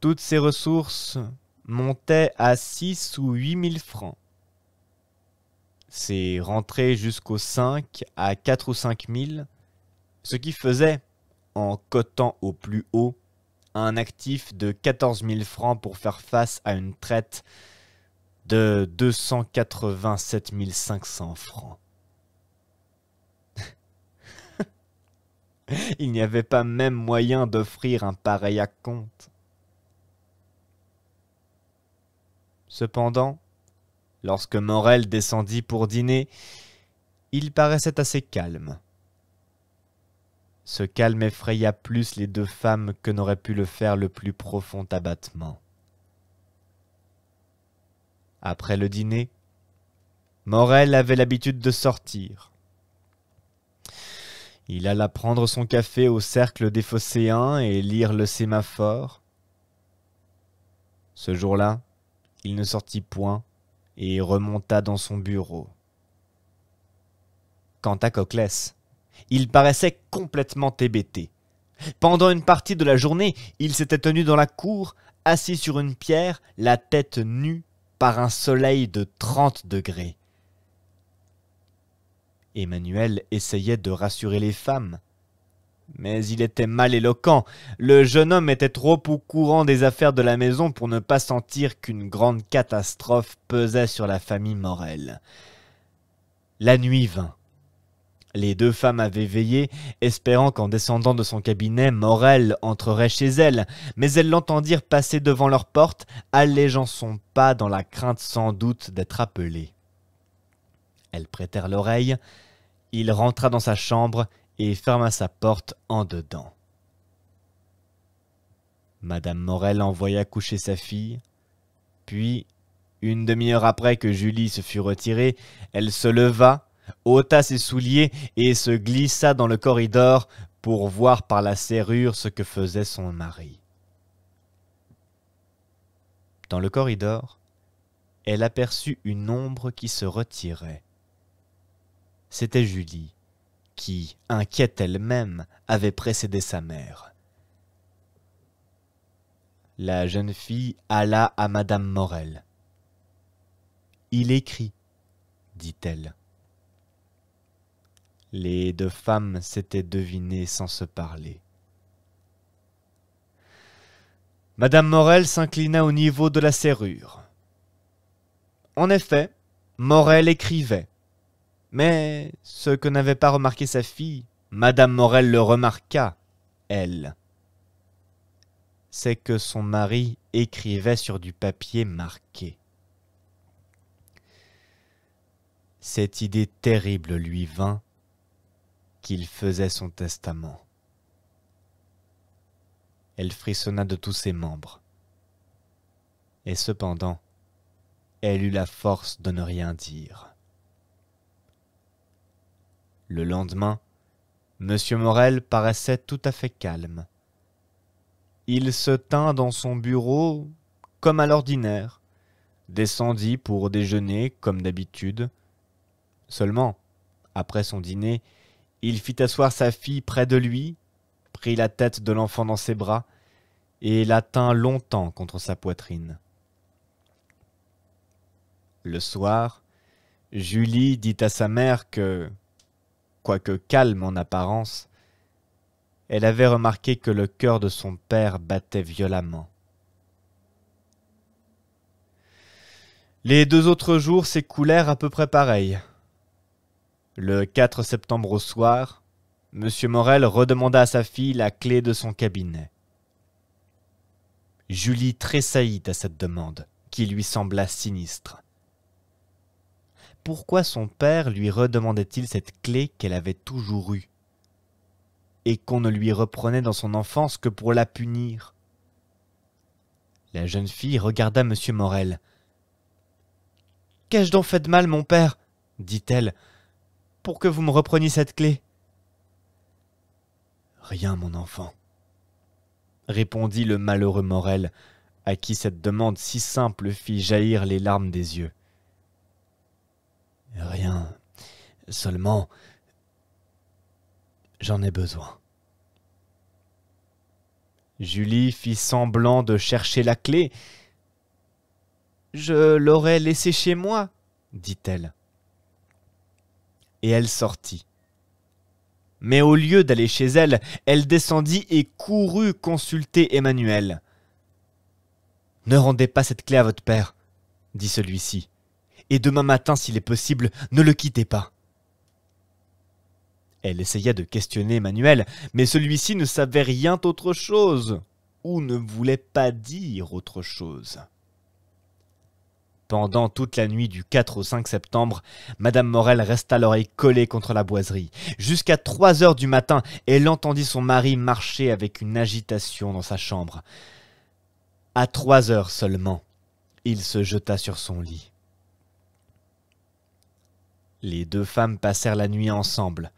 Toutes ses ressources montaient à 6 ou 8 000 francs. C'est rentré jusqu'aux 5 à 4 ou 5 000, ce qui faisait, en cotant au plus haut, un actif de 14 000 francs pour faire face à une traite de 287 500 francs. Il n'y avait pas même moyen d'offrir un pareil acompte. Cependant, lorsque Morel descendit pour dîner, il paraissait assez calme. Ce calme effraya plus les 2 femmes que n'aurait pu le faire le plus profond abattement. Après le dîner, Morel avait l'habitude de sortir. Il alla prendre son café au cercle des Phocéens et lire le sémaphore. Ce jour-là, il ne sortit point et remonta dans son bureau. Quant à Coclès, il paraissait complètement hébété. Pendant une partie de la journée, il s'était tenu dans la cour, assis sur une pierre, la tête nue par un soleil de 30 degrés. Emmanuel essayait de rassurer les femmes, mais il était mal éloquent. Le jeune homme était trop au courant des affaires de la maison pour ne pas sentir qu'une grande catastrophe pesait sur la famille Morel. La nuit vint. Les 2 femmes avaient veillé, espérant qu'en descendant de son cabinet, Morel entrerait chez elles, mais elles l'entendirent passer devant leur porte, allégeant son pas dans la crainte sans doute d'être appelé. Elles prêtèrent l'oreille, il rentra dans sa chambre et ferma sa porte en dedans. Madame Morel envoya coucher sa fille, puis, une demi-heure après que Julie se fut retirée, elle se leva, ôta ses souliers et se glissa dans le corridor pour voir par la serrure ce que faisait son mari. Dans le corridor, elle aperçut une ombre qui se retirait. C'était Julie, qui, inquiète elle-même, avait précédé sa mère. La jeune fille alla à madame Morel. « Il écrit, dit-elle. » Les deux femmes s'étaient devinées sans se parler. Madame Morel s'inclina au niveau de la serrure. En effet, Morel écrivait. Mais ce que n'avait pas remarqué sa fille, Madame Morel le remarqua, elle. C'est que son mari écrivait sur du papier marqué. Cette idée terrible lui vint qu'il faisait son testament. Elle frissonna de tous ses membres. Et cependant, elle eut la force de ne rien dire. Le lendemain, M. Morel paraissait tout à fait calme. Il se tint dans son bureau comme à l'ordinaire, descendit pour déjeuner comme d'habitude. Seulement, après son dîner, il fit asseoir sa fille près de lui, prit la tête de l'enfant dans ses bras et la tint longtemps contre sa poitrine. Le soir, Julie dit à sa mère que, quoique calme en apparence, elle avait remarqué que le cœur de son père battait violemment. Les 2 autres jours s'écoulèrent à peu près pareils. Le 4 septembre au soir, M. Morel redemanda à sa fille la clé de son cabinet. Julie tressaillit à cette demande, qui lui sembla sinistre. Pourquoi son père lui redemandait-il cette clé qu'elle avait toujours eue, et qu'on ne lui reprenait dans son enfance que pour la punir? La jeune fille regarda M. Morel. « Qu'ai-je donc fait de mal, mon père, dit-elle, pour que vous me repreniez cette clé ?»« Rien, mon enfant, » répondit le malheureux Morel, à qui cette demande si simple fit jaillir les larmes des yeux. « Rien, seulement, j'en ai besoin. » Julie fit semblant de chercher la clé. « Je l'aurais laissée chez moi, » dit-elle. Et elle sortit. Mais au lieu d'aller chez elle, elle descendit et courut consulter Emmanuel. « Ne rendez pas cette clé à votre père, » dit celui-ci, « et demain matin, s'il est possible, ne le quittez pas. » Elle essaya de questionner Emmanuel, mais celui-ci ne savait rien autre chose, ou ne voulait pas dire autre chose. Pendant toute la nuit du 4 au 5 septembre, Madame Morel resta l'oreille collée contre la boiserie. Jusqu'à 3 heures du matin, elle entendit son mari marcher avec une agitation dans sa chambre. À 3 heures seulement, il se jeta sur son lit. Les 2 femmes passèrent la nuit ensemble.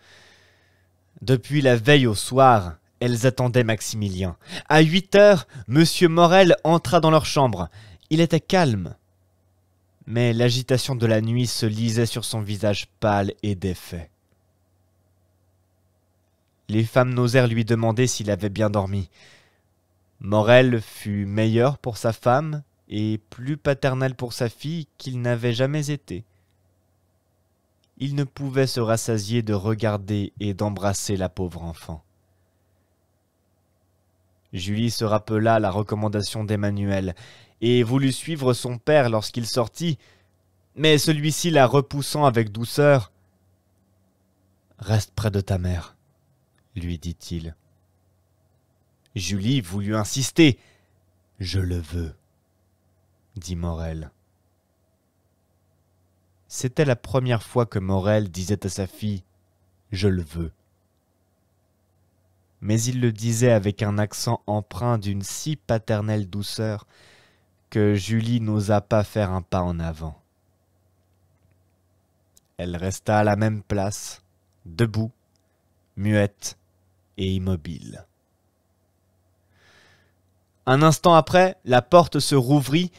Depuis la veille au soir, elles attendaient Maximilien. À 8 heures, M. Morel entra dans leur chambre. Il était calme, mais l'agitation de la nuit se lisait sur son visage pâle et défait. Les femmes n'osèrent lui demander s'il avait bien dormi. Morel fut meilleur pour sa femme et plus paternel pour sa fille qu'il n'avait jamais été. Il ne pouvait se rassasier de regarder et d'embrasser la pauvre enfant. Julie se rappela la recommandation d'Emmanuel et voulut suivre son père lorsqu'il sortit, mais celui-ci la repoussant avec douceur. « Reste près de ta mère, » lui dit-il. Julie voulut insister. « Je le veux, » dit Morel. C'était la première fois que Morel disait à sa fille « Je le veux ». Mais il le disait avec un accent empreint d'une si paternelle douceur que Julie n'osa pas faire un pas en avant. Elle resta à la même place, debout, muette et immobile. Un instant après, la porte se rouvrit.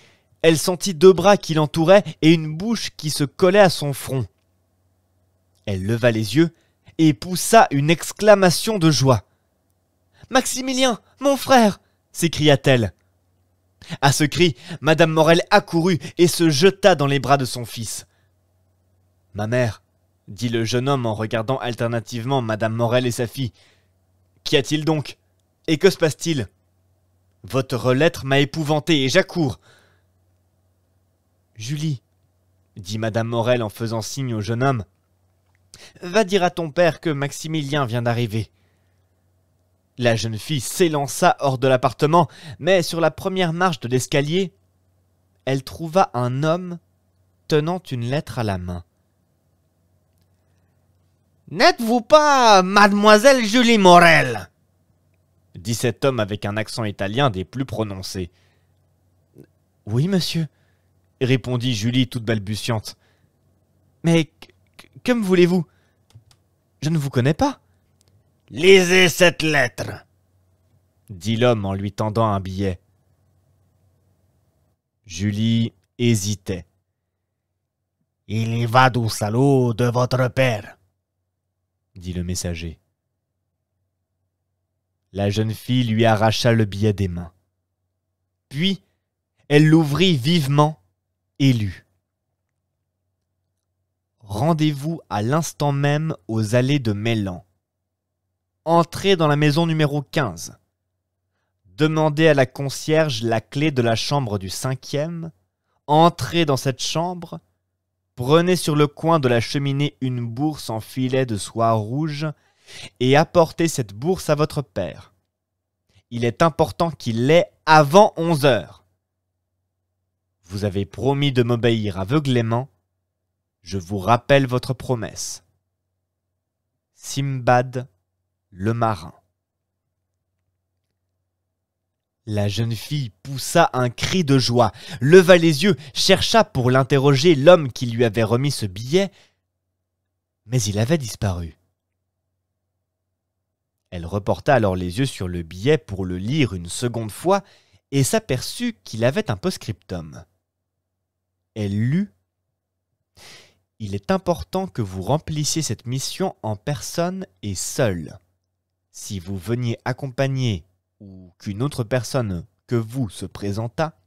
Elle sentit 2 bras qui l'entouraient et une bouche qui se collait à son front. Elle leva les yeux et poussa une exclamation de joie. « Maximilien, mon frère !» s'écria-t-elle. À ce cri, Madame Morel accourut et se jeta dans les bras de son fils. « Ma mère, » dit le jeune homme en regardant alternativement Madame Morel et sa fille. Qu'y a-t-il donc? Et que se passe-t-il? Votre lettre m'a épouvanté et j'accours. Julie, dit Madame Morel en faisant signe au jeune homme, va dire à ton père que Maximilien vient d'arriver. La jeune fille s'élança hors de l'appartement, mais sur la première marche de l'escalier, elle trouva un homme tenant une lettre à la main. « N'êtes-vous pas Mademoiselle Julie Morel ?» dit cet homme avec un accent italien des plus prononcés. « Oui, monsieur, » répondit Julie toute balbutiante. « Mais que me voulez-vous? Je ne vous connais pas. »« Lisez cette lettre !» dit l'homme en lui tendant un billet. Julie hésitait. « Il y va du salaud de votre père !» dit le messager. La jeune fille lui arracha le billet des mains. Puis, elle l'ouvrit vivement et lut. Rendez-vous à l'instant même aux allées de Mélan. Entrez dans la maison numéro 15. Demandez à la concierge la clé de la chambre du 5e. Entrez dans cette chambre. Prenez sur le coin de la cheminée une bourse en filet de soie rouge et apportez cette bourse à votre père. Il est important qu'il l'ait avant 11 heures. Vous avez promis de m'obéir aveuglément. Je vous rappelle votre promesse. Simbad, le marin. La jeune fille poussa un cri de joie, leva les yeux, chercha pour l'interroger l'homme qui lui avait remis ce billet, mais il avait disparu. Elle reporta alors les yeux sur le billet pour le lire une seconde fois et s'aperçut qu'il avait un post-scriptum. Elle lut « Il est important que vous remplissiez cette mission en personne et seule. Si vous veniez accompagner ou qu'une autre personne que vous se présentât,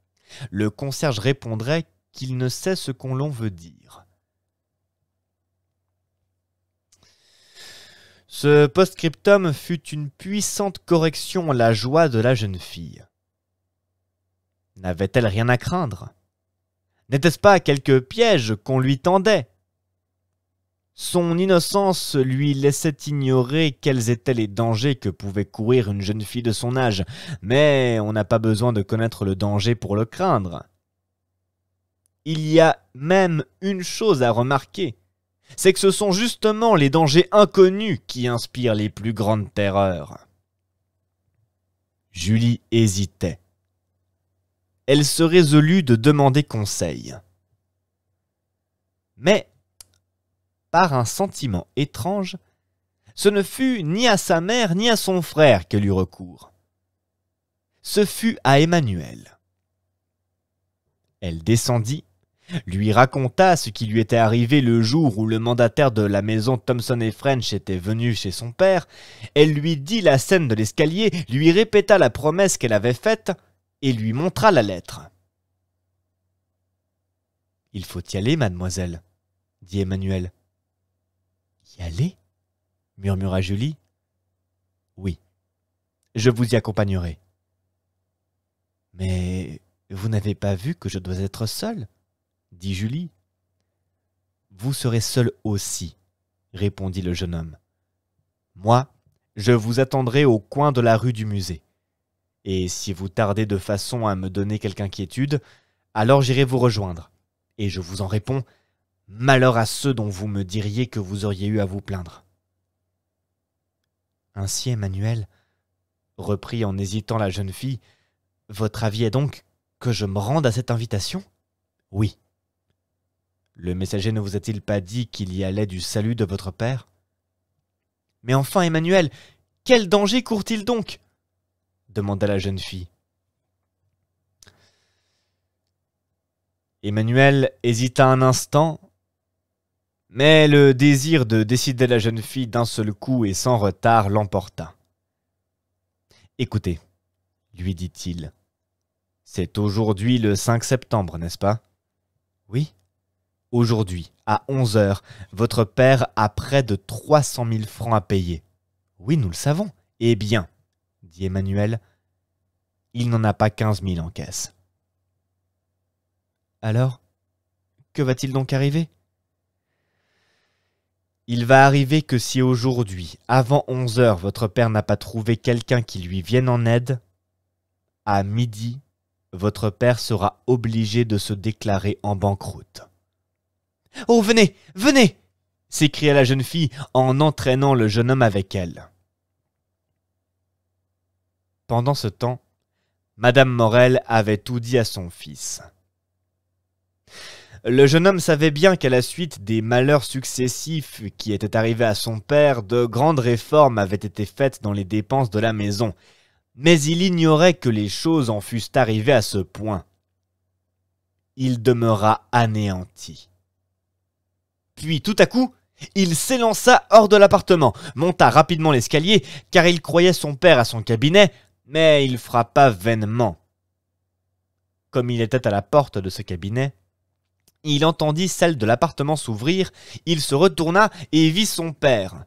le concierge répondrait qu'il ne sait ce qu'on l'on veut dire. » Ce post-scriptum fut une puissante correction à la joie de la jeune fille. N'avait-elle rien à craindre? N'était-ce pas quelque piège qu'on lui tendait? Son innocence lui laissait ignorer quels étaient les dangers que pouvait courir une jeune fille de son âge, mais on n'a pas besoin de connaître le danger pour le craindre. Il y a même une chose à remarquer, c'est que ce sont justement les dangers inconnus qui inspirent les plus grandes terreurs. Julie hésitait. Elle se résolut de demander conseil. Mais, par un sentiment étrange, ce ne fut ni à sa mère ni à son frère qu'elle eut recours. Ce fut à Emmanuel. Elle descendit, lui raconta ce qui lui était arrivé le jour où le mandataire de la maison Thomson et French était venu chez son père. Elle lui dit la scène de l'escalier, lui répéta la promesse qu'elle avait faite et lui montra la lettre. « Il faut y aller, mademoiselle, » dit Emmanuel. « Y aller ?» murmura Julie. « Oui, je vous y accompagnerai. »« Mais vous n'avez pas vu que je dois être seule ?» dit Julie. « Vous serez seule aussi, » répondit le jeune homme. « Moi, je vous attendrai au coin de la rue du musée. Et si vous tardez de façon à me donner quelque inquiétude, alors j'irai vous rejoindre. Et je vous en réponds, malheur à ceux dont vous me diriez que vous auriez eu à vous plaindre. » « Ainsi, Emmanuel, reprit en hésitant la jeune fille, votre avis est donc que je me rende à cette invitation ? Oui. Le messager ne vous a-t-il pas dit qu'il y allait du salut de votre père ? Mais enfin, Emmanuel, quel danger court-il donc ? Demanda la jeune fille. Emmanuel hésita un instant, mais le désir de décider la jeune fille d'un seul coup et sans retard l'emporta. « Écoutez, lui dit-il, c'est aujourd'hui le 5 septembre, n'est-ce pas ? Oui. Aujourd'hui, à 11 heures, votre père a près de 300 000 francs à payer. Oui, nous le savons. Eh bien, dit Emmanuel, il n'en a pas 15 000 en caisse. Alors, que va-t-il donc arriver ? Il va arriver que si aujourd'hui, avant 11 heures, votre père n'a pas trouvé quelqu'un qui lui vienne en aide, à midi, votre père sera obligé de se déclarer en banqueroute. « Oh, venez, venez !» s'écria la jeune fille en entraînant le jeune homme avec elle. Pendant ce temps, Madame Morel avait tout dit à son fils. Le jeune homme savait bien qu'à la suite des malheurs successifs qui étaient arrivés à son père, de grandes réformes avaient été faites dans les dépenses de la maison, mais il ignorait que les choses en fussent arrivées à ce point. Il demeura anéanti. Puis, tout à coup, il s'élança hors de l'appartement, monta rapidement l'escalier, car il croyait son père à son cabinet, mais il frappa vainement. Comme il était à la porte de ce cabinet, il entendit celle de l'appartement s'ouvrir, il se retourna et vit son père.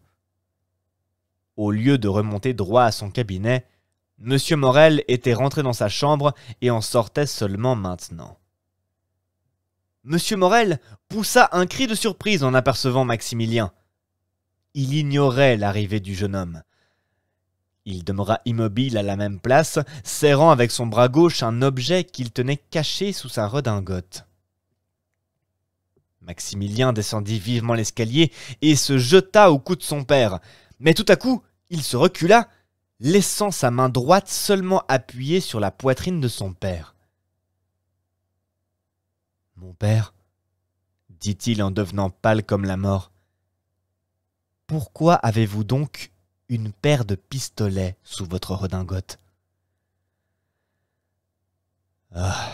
Au lieu de remonter droit à son cabinet, M. Morel était rentré dans sa chambre et en sortait seulement maintenant. M. Morel poussa un cri de surprise en apercevant Maximilien. Il ignorait l'arrivée du jeune homme. Il demeura immobile à la même place, serrant avec son bras gauche un objet qu'il tenait caché sous sa redingote. Maximilien descendit vivement l'escalier et se jeta au cou de son père. Mais tout à coup, il se recula, laissant sa main droite seulement appuyée sur la poitrine de son père. « Mon père, dit-il en devenant pâle comme la mort, pourquoi avez-vous donc une paire de pistolets sous votre redingote ? » « Ah,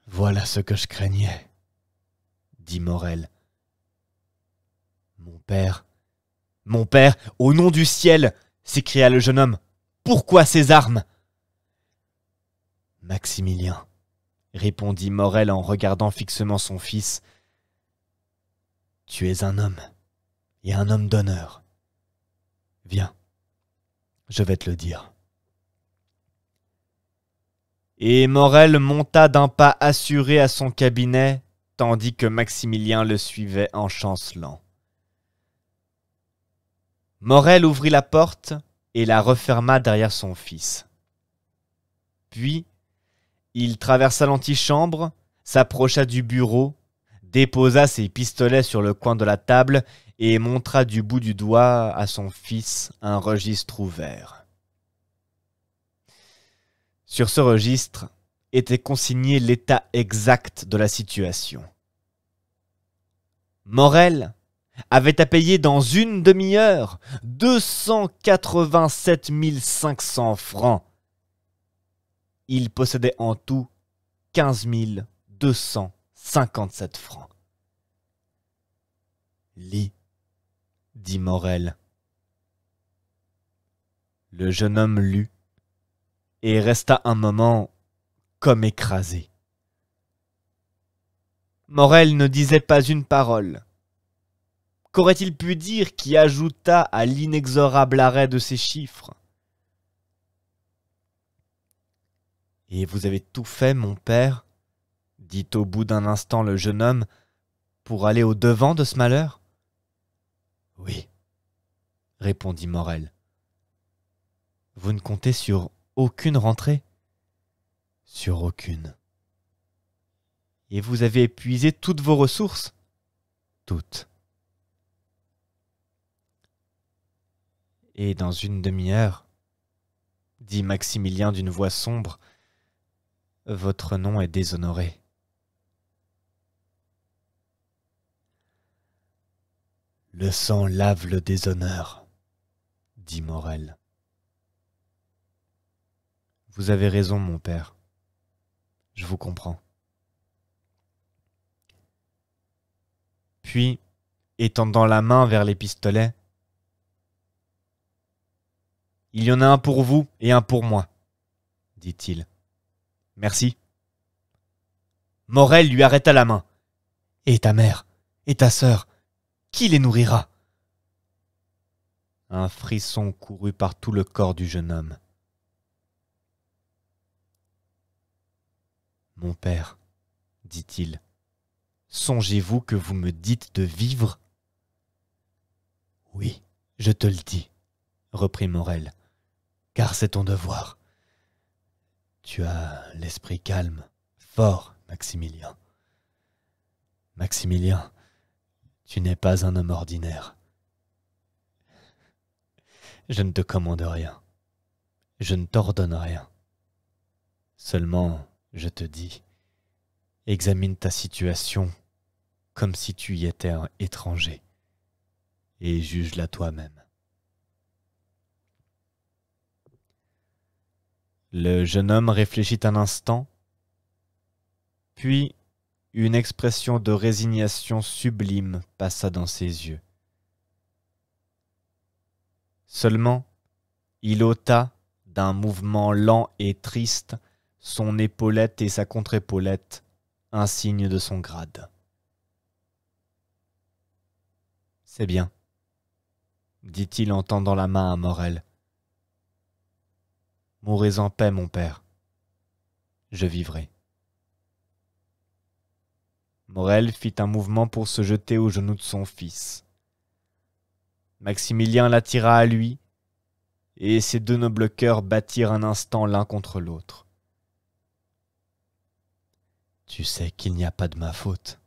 voilà ce que je craignais, » dit Morel. « Mon père, au nom du ciel !» s'écria le jeune homme. « Pourquoi ces armes ?» « Maximilien, » répondit Morel en regardant fixement son fils, « tu es un homme, et un homme d'honneur. Viens, je vais te le dire. » Et Morel monta d'un pas assuré à son cabinet, tandis que Maximilien le suivait en chancelant. Morel ouvrit la porte et la referma derrière son fils. Puis, il traversa l'antichambre, s'approcha du bureau, déposa ses pistolets sur le coin de la table et montra du bout du doigt à son fils un registre ouvert. Sur ce registre était consigné l'état exact de la situation. Morel avait à payer dans une demi-heure 287 500 francs. Il possédait en tout 15 257 francs. « Lis, » dit Morel. Le jeune homme lut et resta un moment comme écrasé. Morel ne disait pas une parole. Qu'aurait-il pu dire qui ajoutât à l'inexorable arrêt de ces chiffres ? « Et vous avez tout fait, mon père, dit au bout d'un instant le jeune homme, pour aller au-devant de ce malheur ? » Oui, répondit Morel. Vous ne comptez sur aucune rentrée ? Sur aucune. Et vous avez épuisé toutes vos ressources ? Toutes. Et dans une demi-heure, dit Maximilien d'une voix sombre, votre nom est déshonoré. Le sang lave le déshonneur, dit Morel. Vous avez raison, mon père. Je vous comprends. Puis, étendant la main vers les pistolets, « Il y en a un pour vous et un pour moi, » dit-il. « Merci. » Morel lui arrêta la main. « Et ta mère ? Et ta sœur, qui les nourrira? Un frisson courut par tout le corps du jeune homme. Mon père, dit-il, songez-vous que vous me dites de vivre? Oui, je te le dis, reprit Morel, car c'est ton devoir. Tu as l'esprit calme, fort, Maximilien. Maximilien, tu n'es pas un homme ordinaire. Je ne te commande rien. Je ne t'ordonne rien. Seulement, je te dis, examine ta situation comme si tu y étais un étranger, et juge-la toi-même. Le jeune homme réfléchit un instant, puis une expression de résignation sublime passa dans ses yeux. Seulement, il ôta, d'un mouvement lent et triste, son épaulette et sa contre-épaulette, un signe de son grade. « C'est bien, » dit-il en tendant la main à Morel. « Mourez en paix, mon père. Je vivrai. » Morel fit un mouvement pour se jeter aux genoux de son fils. Maximilien l'attira à lui, et ces deux nobles cœurs battirent un instant l'un contre l'autre. « Tu sais qu'il n'y a pas de ma faute, »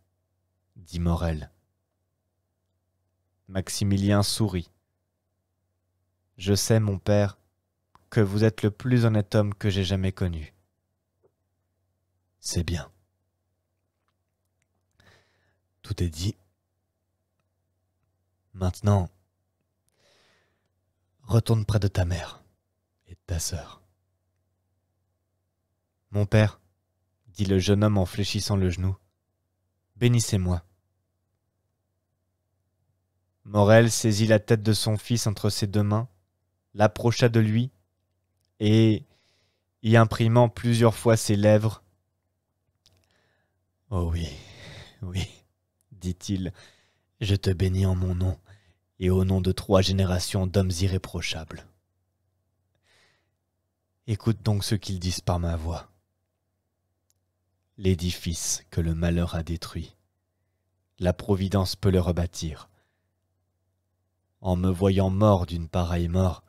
dit Morel. Maximilien sourit. « Je sais, mon père, que vous êtes le plus honnête homme que j'ai jamais connu. »« C'est bien. Tout est dit. Maintenant, retourne près de ta mère et de ta sœur. »« Mon père, » dit le jeune homme en fléchissant le genou, « bénissez-moi. » Morel saisit la tête de son fils entre ses deux mains, l'approcha de lui, et, y imprimant plusieurs fois ses lèvres, « Oh oui, oui, dit-il, je te bénis en mon nom, et au nom de 3 générations d'hommes irréprochables. Écoute donc ce qu'ils disent par ma voix. L'édifice que le malheur a détruit, la Providence peut le rebâtir. En me voyant mort d'une pareille mort,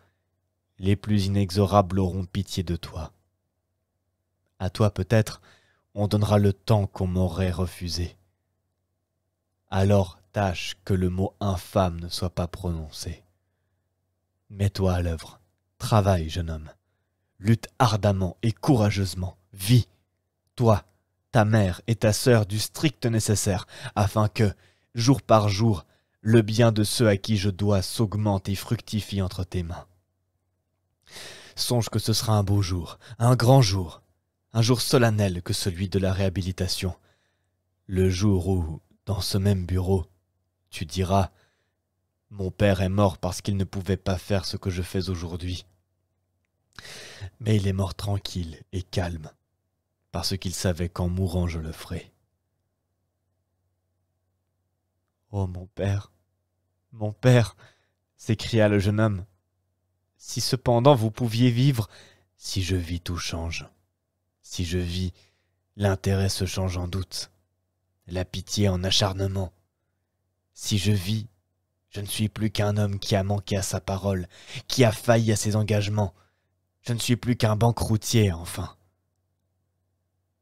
les plus inexorables auront pitié de toi. À toi peut-être, on donnera le temps qu'on m'aurait refusé. Alors tâche que le mot infâme ne soit pas prononcé. Mets-toi à l'œuvre, travaille, jeune homme. Lutte ardemment et courageusement, vis, toi, ta mère et ta sœur du strict nécessaire, afin que, jour par jour, le bien de ceux à qui je dois s'augmente et fructifie entre tes mains. Songe que ce sera un beau jour, un grand jour, un jour solennel que celui de la réhabilitation, le jour où, dans ce même bureau, tu diras « Mon père est mort parce qu'il ne pouvait pas faire ce que je fais aujourd'hui. Mais il est mort tranquille et calme, parce qu'il savait qu'en mourant je le ferai. » « Oh, mon père, s'écria le jeune homme, si cependant vous pouviez vivre, si je vis tout change. Si je vis, l'intérêt se change en doute, la pitié en acharnement. Si je vis, je ne suis plus qu'un homme qui a manqué à sa parole, qui a failli à ses engagements. Je ne suis plus qu'un banqueroutier, enfin.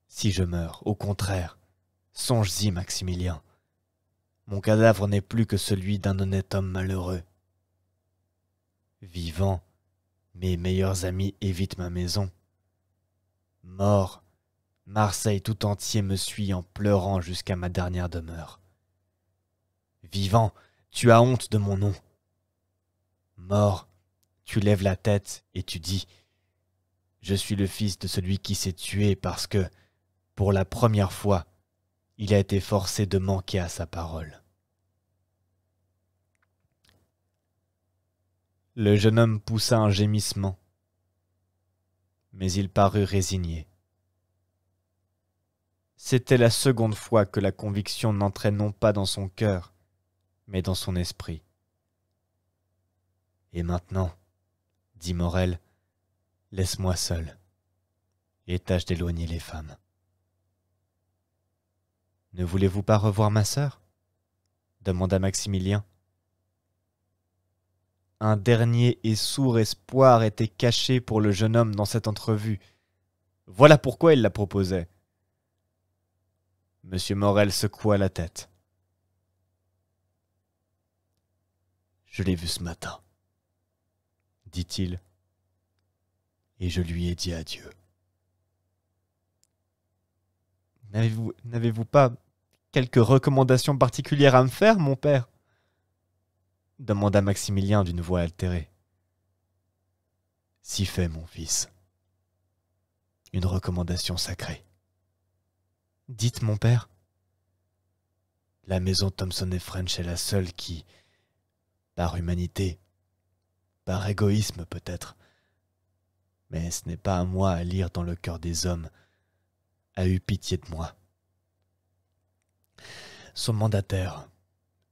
Si je meurs, au contraire, songe-y, Maximilien. Mon cadavre n'est plus que celui d'un honnête homme malheureux. Vivant, mes meilleurs amis évitent ma maison. Mort, Marseille tout entier me suit en pleurant jusqu'à ma dernière demeure. Vivant, tu as honte de mon nom. Mort, tu lèves la tête et tu dis « Je suis le fils de celui qui s'est tué parce que, pour la première fois, il a été forcé de manquer à sa parole. » Le jeune homme poussa un gémissement, mais il parut résigné. C'était la seconde fois que la conviction n'entrait non pas dans son cœur, mais dans son esprit. « Et maintenant, dit Morel, laisse-moi seul, et tâche d'éloigner les femmes. »« Ne voulez-vous pas revoir ma sœur ?» demanda Maximilien. Un dernier et sourd espoir était caché pour le jeune homme dans cette entrevue. Voilà pourquoi il la proposait. Monsieur Morel secoua la tête. « Je l'ai vue ce matin, dit-il, et je lui ai dit adieu. »« N'avez-vous pas quelques recommandations particulières à me faire, mon père ?» demanda Maximilien d'une voix altérée. « Si fait, mon fils. Une recommandation sacrée. »« Dites, mon père. » »« La maison Thomson et French est la seule qui, par humanité, par égoïsme peut-être, mais ce n'est pas à moi à lire dans le cœur des hommes, a eu pitié de moi. Son mandataire,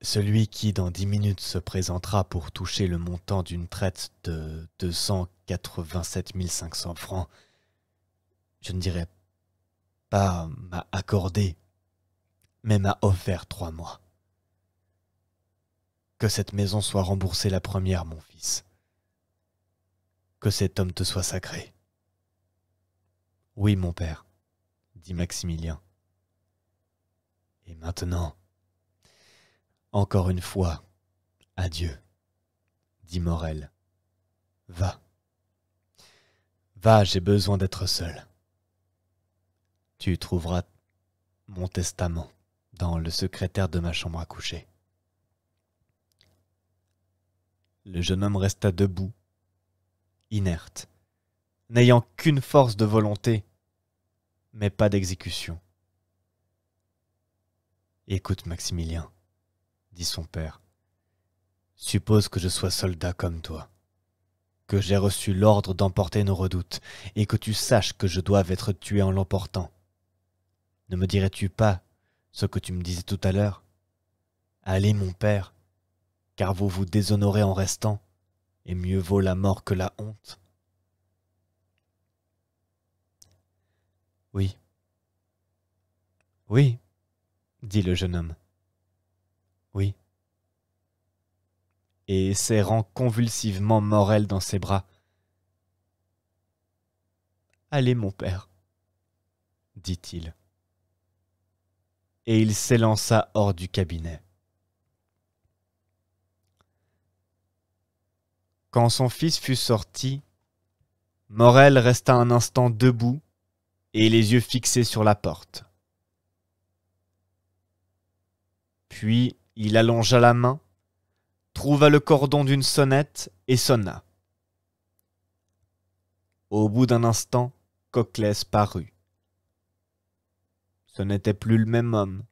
celui qui dans 10 minutes se présentera pour toucher le montant d'une traite de 287 500 francs, je ne dirais pas m'a accordé, mais m'a offert 3 mois. Que cette maison soit remboursée la première, mon fils. Que cet homme te soit sacré. Oui, mon père, dit Maximilien. Et maintenant, encore une fois, adieu, dit Morel. Va. Va, j'ai besoin d'être seul. Tu trouveras mon testament dans le secrétaire de ma chambre à coucher. Le jeune homme resta debout, inerte, n'ayant qu'une force de volonté, mais pas d'exécution. « Écoute, Maximilien, dit son père, suppose que je sois soldat comme toi, que j'ai reçu l'ordre d'emporter nos redoutes, et que tu saches que je doive être tué en l'emportant. Ne me dirais-tu pas ce que tu me disais tout à l'heure ? Allez, mon père, car vous vous déshonorez en restant, et mieux vaut la mort que la honte. » Oui. Oui, dit le jeune homme. Oui. Et serrant convulsivement Morel dans ses bras. Allez, mon père, dit-il. Et il s'élança hors du cabinet. Quand son fils fut sorti, Morel resta un instant debout et les yeux fixés sur la porte. Puis il allongea la main, trouva le cordon d'une sonnette et sonna. Au bout d'un instant, Coclès parut. Ce n'était plus le même homme.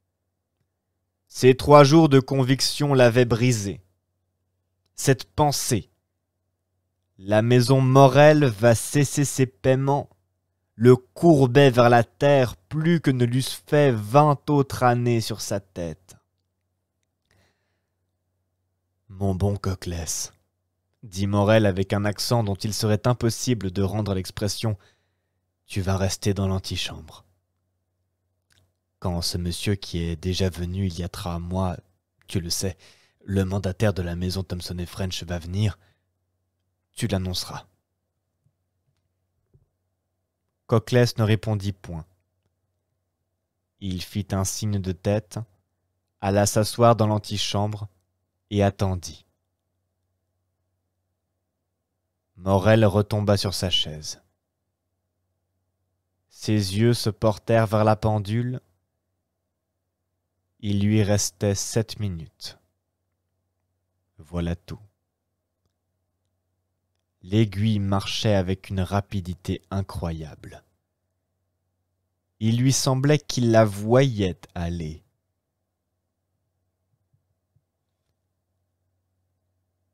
Ces 3 jours de conviction l'avaient brisé. Cette pensée, la maison Morel va cesser ses paiements, le courbait vers la terre plus que ne l'eussent fait 20 autres années sur sa tête. « Mon bon Coclès, » dit Morel avec un accent dont il serait impossible de rendre l'expression, « tu vas rester dans l'antichambre. Quand ce monsieur qui est déjà venu il y a 3 mois, tu le sais, le mandataire de la maison Thomson et French va venir, tu l'annonceras. » Coclès ne répondit point. Il fit un signe de tête, alla s'asseoir dans l'antichambre et attendit. Morel retomba sur sa chaise. Ses yeux se portèrent vers la pendule. Il lui restait 7 minutes. Voilà tout. L'aiguille marchait avec une rapidité incroyable. Il lui semblait qu'il la voyait aller.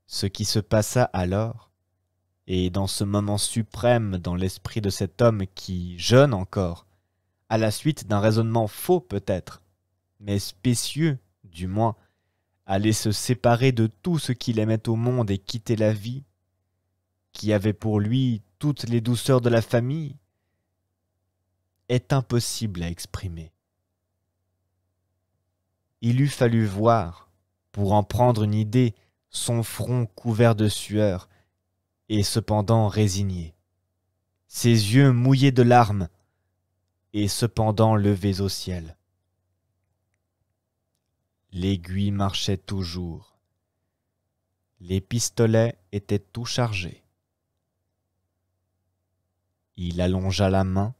Ce qui se passa alors, et dans ce moment suprême dans l'esprit de cet homme qui, jeune encore, à la suite d'un raisonnement faux peut-être, mais spécieux du moins, allait se séparer de tout ce qu'il aimait au monde et quitter la vie, qui avait pour lui toutes les douceurs de la famille, est impossible à exprimer. Il eût fallu voir, pour en prendre une idée, son front couvert de sueur, et cependant résigné, ses yeux mouillés de larmes, et cependant levés au ciel. L'aiguille marchait toujours. Les pistolets étaient tout chargés. Il allongea la main,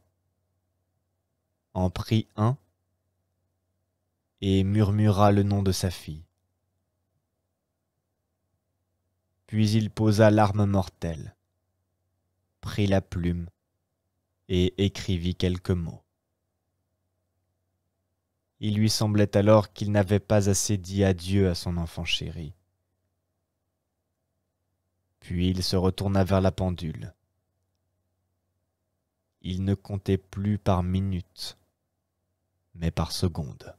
en prit un, et murmura le nom de sa fille. Puis il posa l'arme mortelle, prit la plume et écrivit quelques mots. Il lui semblait alors qu'il n'avait pas assez dit adieu à son enfant chéri. Puis il se retourna vers la pendule. Il ne comptait plus par minutes, mais par secondes.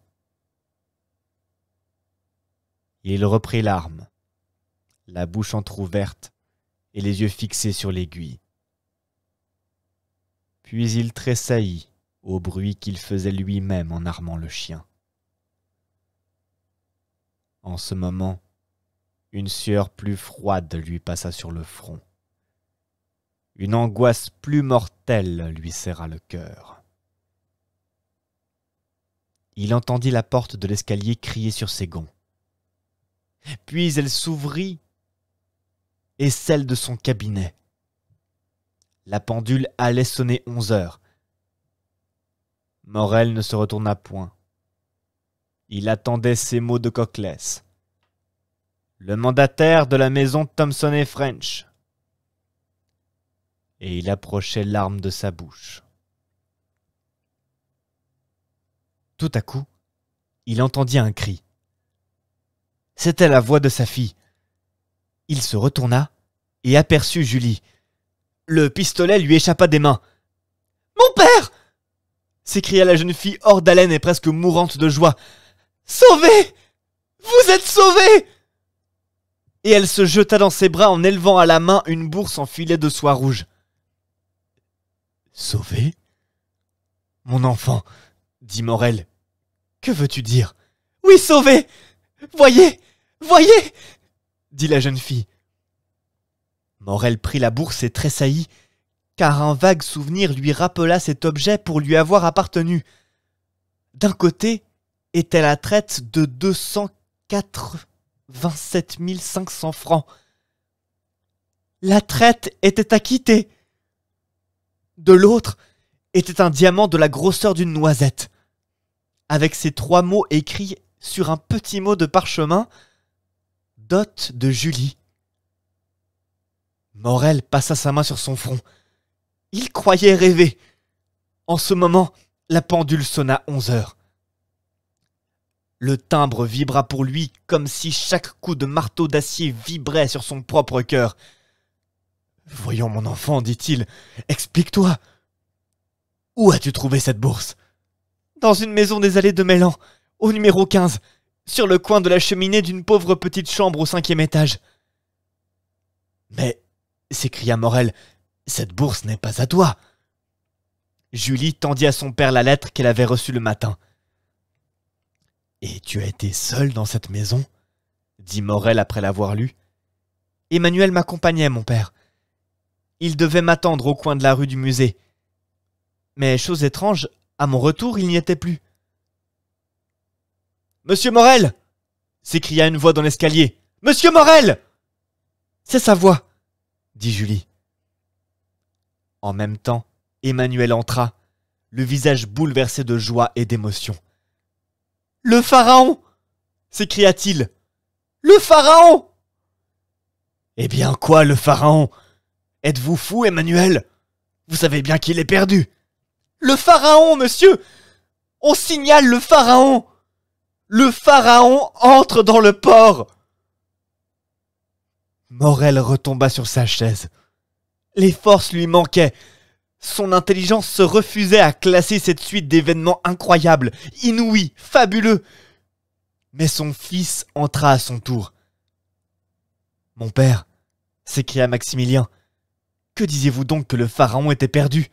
Il reprit l'arme, la bouche entr'ouverte et les yeux fixés sur l'aiguille. Puis il tressaillit au bruit qu'il faisait lui-même en armant le chien. En ce moment, une sueur plus froide lui passa sur le front. Une angoisse plus mortelle lui serra le cœur. Il entendit la porte de l'escalier crier sur ses gonds. Puis elle s'ouvrit, et celle de son cabinet. La pendule allait sonner 11 heures. Morel ne se retourna point. Il attendait ces mots de Coclès. Le mandataire de la maison Thomson et French. Et il approchait l'arme de sa bouche. Tout à coup, il entendit un cri. C'était la voix de sa fille. Il se retourna et aperçut Julie. Le pistolet lui échappa des mains. « Mon père !» s'écria la jeune fille hors d'haleine et presque mourante de joie. « Sauvé ! Vous êtes sauvé !» Et elle se jeta dans ses bras en élevant à la main une bourse en filet de soie rouge. « Sauvé ? Mon enfant, dit Morel. Que veux-tu dire ? Oui, sauvé ! Voyez, voyez ! Dit la jeune fille. Morel prit la bourse et tressaillit, car un vague souvenir lui rappela cet objet pour lui avoir appartenu. D'un côté était la traite de 287 500 francs. La traite était acquittée. De l'autre était un diamant de la grosseur d'une noisette, avec ces 3 mots écrits sur un petit mot de parchemin, « Dot de Julie ». Morel passa sa main sur son front. Il croyait rêver. En ce moment, la pendule sonna 11 heures. Le timbre vibra pour lui comme si chaque coup de marteau d'acier vibrait sur son propre cœur. « Voyons, mon enfant, dit-il, explique-toi. Où as-tu trouvé cette bourse ?»« Dans une maison des allées de Mélan, au numéro 15, sur le coin de la cheminée d'une pauvre petite chambre au 5e étage. »« Mais, s'écria Morel, cette bourse n'est pas à toi. » Julie tendit à son père la lettre qu'elle avait reçue le matin. « Et tu as été seul dans cette maison ?» dit Morel après l'avoir lue. « Emmanuel m'accompagnait, mon père. Il devait m'attendre au coin de la rue du musée. Mais, chose étrange, à mon retour, il n'y était plus. »« Monsieur Morel !» s'écria une voix dans l'escalier. « Monsieur Morel !»« C'est sa voix !» dit Julie. En même temps, Emmanuel entra, le visage bouleversé de joie et d'émotion. « Le pharaon !» s'écria-t-il. « Le pharaon !»« Eh bien, quoi, le pharaon ? Êtes-vous fou, Emmanuel ? Vous savez bien qu'il est perdu. »« Le pharaon, monsieur ! On signale le pharaon ! Le pharaon entre dans le port !» Morel retomba sur sa chaise. Les forces lui manquaient. Son intelligence se refusait à classer cette suite d'événements incroyables, inouïs, fabuleux. Mais son fils entra à son tour. « Mon père, » s'écria Maximilien, « que disiez-vous donc que le pharaon était perdu?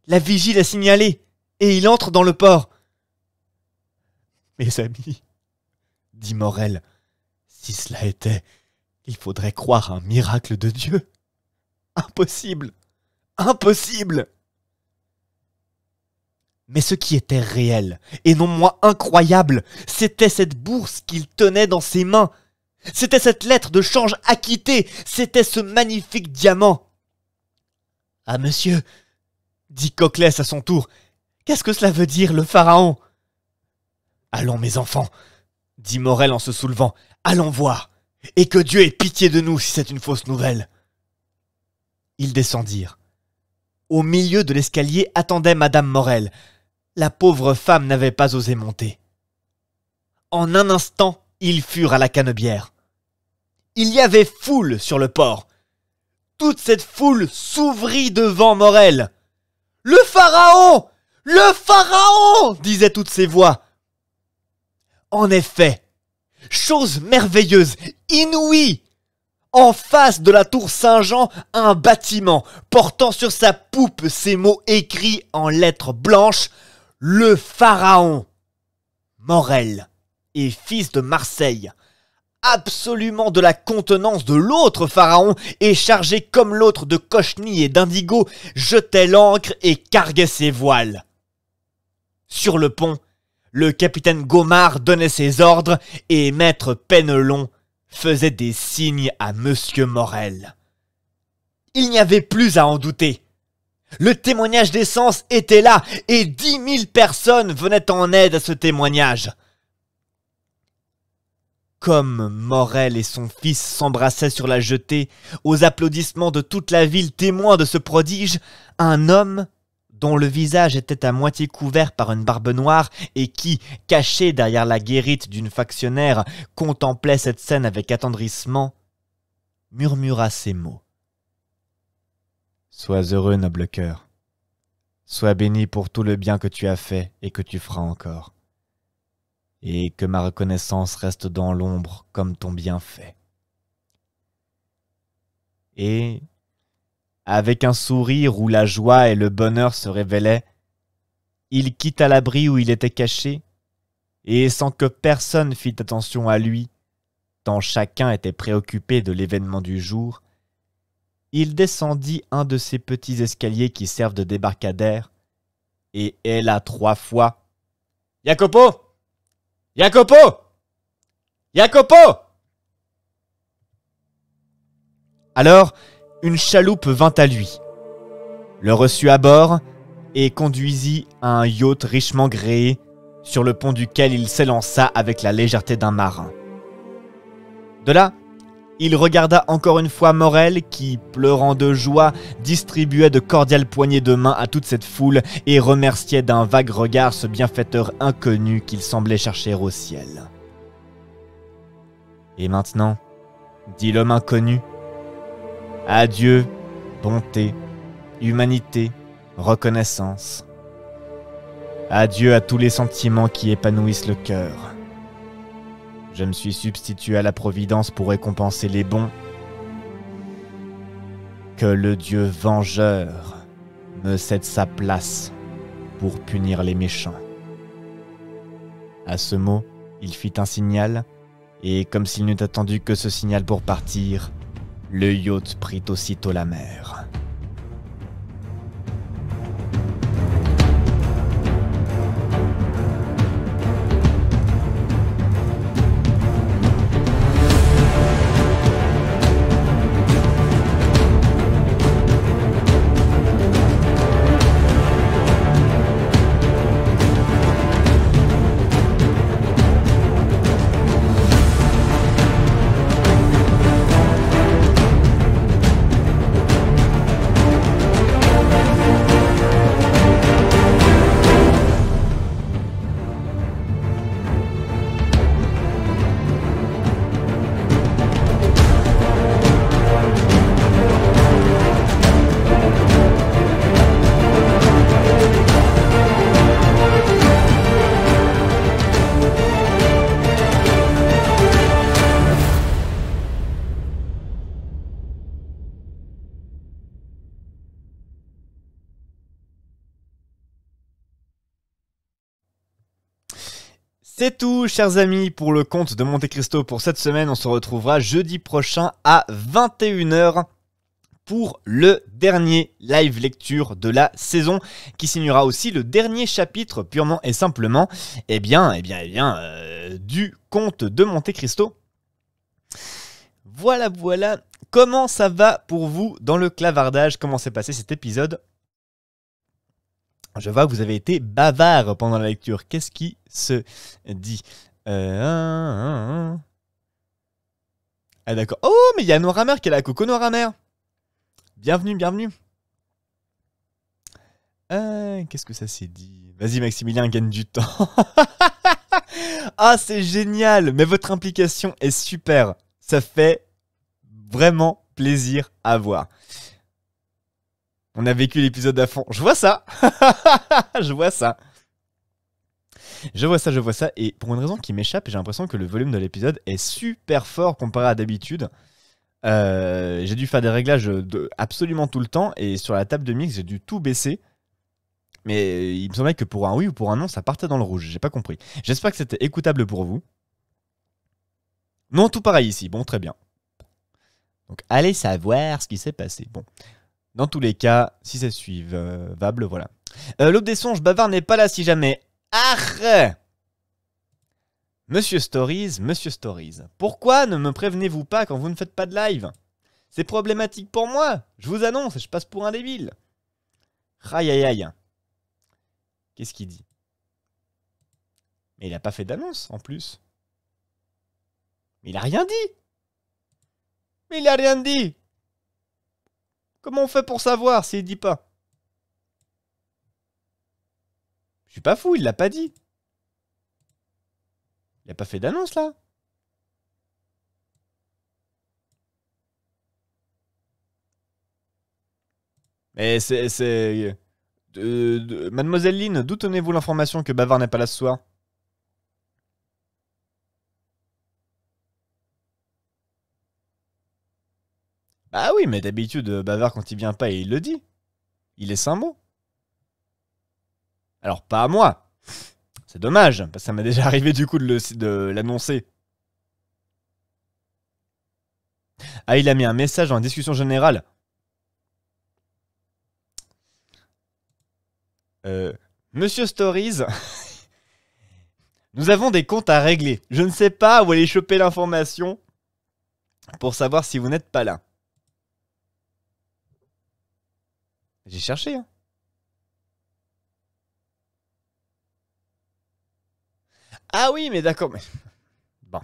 La vigile a signalé, et il entre dans le port. » « Mes amis, » dit Morel, « si cela était, il faudrait croire un miracle de Dieu. Impossible, impossible !» Mais ce qui était réel, et non moins incroyable, c'était cette bourse qu'il tenait dans ses mains. C'était cette lettre de change acquittée, c'était ce magnifique diamant. « Ah, monsieur, » dit Coclès à son tour, « qu'est-ce que cela veut dire, le pharaon ?»« Allons, mes enfants, » dit Morel en se soulevant, « allons voir, et que Dieu ait pitié de nous si c'est une fausse nouvelle. » Ils descendirent. Au milieu de l'escalier attendait Madame Morel. La pauvre femme n'avait pas osé monter. En un instant, ils furent à la canebière. Il y avait foule sur le port. Toute cette foule s'ouvrit devant Morel. « Le pharaon! Le pharaon !» disaient toutes ces voix. En effet, chose merveilleuse, inouïe, en face de la tour Saint-Jean, un bâtiment portant sur sa poupe ces mots écrits en lettres blanches: « Le pharaon, Morel et fils de Marseille, absolument de la contenance de l'autre pharaon et chargé comme l'autre de cochenille et d'indigo, jetait l'ancre et carguait ses voiles. » Sur le pont, le capitaine Gaumard donnait ses ordres et maître Penelon faisait des signes à Monsieur Morel. Il n'y avait plus à en douter. Le témoignage des sens était là et 10 000 personnes venaient en aide à ce témoignage. Comme Morel et son fils s'embrassaient sur la jetée, aux applaudissements de toute la ville témoin de ce prodige, un homme dont le visage était à moitié couvert par une barbe noire et qui, caché derrière la guérite d'une factionnaire, contemplait cette scène avec attendrissement, murmura ces mots. « Sois heureux, noble cœur. Sois béni pour tout le bien que tu as fait et que tu feras encore. Et que ma reconnaissance reste dans l'ombre comme ton bienfait. » Et, avec un sourire où la joie et le bonheur se révélaient, il quitta l'abri où il était caché, et sans que personne fît attention à lui, tant chacun était préoccupé de l'événement du jour, il descendit un de ces petits escaliers qui servent de débarcadère, et héla 3 fois « Jacopo! Jacopo! Jacopo !» Alors, une chaloupe vint à lui, le reçut à bord et conduisit à un yacht richement gréé sur le pont duquel il s'élança avec la légèreté d'un marin. De là, il regarda encore une fois Morel qui, pleurant de joie, distribuait de cordiales poignées de main à toute cette foule et remerciait d'un vague regard ce bienfaiteur inconnu qu'il semblait chercher au ciel. « Et maintenant, dit l'homme inconnu, adieu, bonté, humanité, reconnaissance. Adieu à tous les sentiments qui épanouissent le cœur. Je me suis substitué à la Providence pour récompenser les bons. Que le Dieu vengeur me cède sa place pour punir les méchants. » À ce mot, il fit un signal, et comme s'il n'eût attendu que ce signal pour partir, le yacht prit aussitôt la mer. C'est tout, chers amis, pour le conte de Monte Cristo pour cette semaine. On se retrouvera jeudi prochain à 21h pour le dernier live lecture de la saison, qui signera aussi le dernier chapitre purement et simplement du conte de Monte Cristo. Voilà. Comment ça va pour vous dans le clavardage? Comment s'est passé cet épisode? Je vois que vous avez été bavard pendant la lecture. Qu'est-ce qui se dit? Ah d'accord. Oh, mais il y a Noiramer qui est là. Coucou Noiramer. Bienvenue. Qu'est-ce que ça s'est dit? Vas-y Maximilien, gagne du temps. Ah, c'est génial. Mais votre implication est super. Ça fait vraiment plaisir à voir. On a vécu l'épisode à fond. Je vois ça. Je vois ça. Et pour une raison qui m'échappe, j'ai l'impression que le volume de l'épisode est super fort comparé à d'habitude. J'ai dû faire des réglages absolument tout le temps. Et sur la table de mix, j'ai dû tout baisser. Mais il me semblait que pour un oui ou pour un non, ça partait dans le rouge. J'ai pas compris. J'espère que c'était écoutable pour vous. Non, tout pareil ici. Bon, très bien. Donc, allez savoir ce qui s'est passé. Bon. Dans tous les cas, si c'est suivable, voilà. L'aube des songes, bavard n'est pas là si jamais. Ah, Monsieur Stories, pourquoi ne me prévenez-vous pas quand vous ne faites pas de live? C'est problématique pour moi. Je vous annonce, je passe pour un débile. Aïe. Qu'est-ce qu'il dit? Mais il a pas fait d'annonce, en plus. Mais il a rien dit. Comment on fait pour savoir s'il dit pas? Je suis pas fou, il l'a pas dit. Il a pas fait d'annonce là. Mais c'est... Mademoiselle Lynn, d'où tenez-vous l'information que Bavard n'est pas là ce soir? Bah oui, mais d'habitude, Bavard, quand il vient pas, il le dit. Il laisse un mot. Alors, pas à moi. C'est dommage, parce que ça m'est déjà arrivé du coup de l'annoncer. Ah, il a mis un message dans la discussion générale. Monsieur Stories, nous avons des comptes à régler. Je ne sais pas où aller choper l'information pour savoir si vous n'êtes pas là. J'ai cherché, hein. Ah oui, mais d'accord, mais... Bon.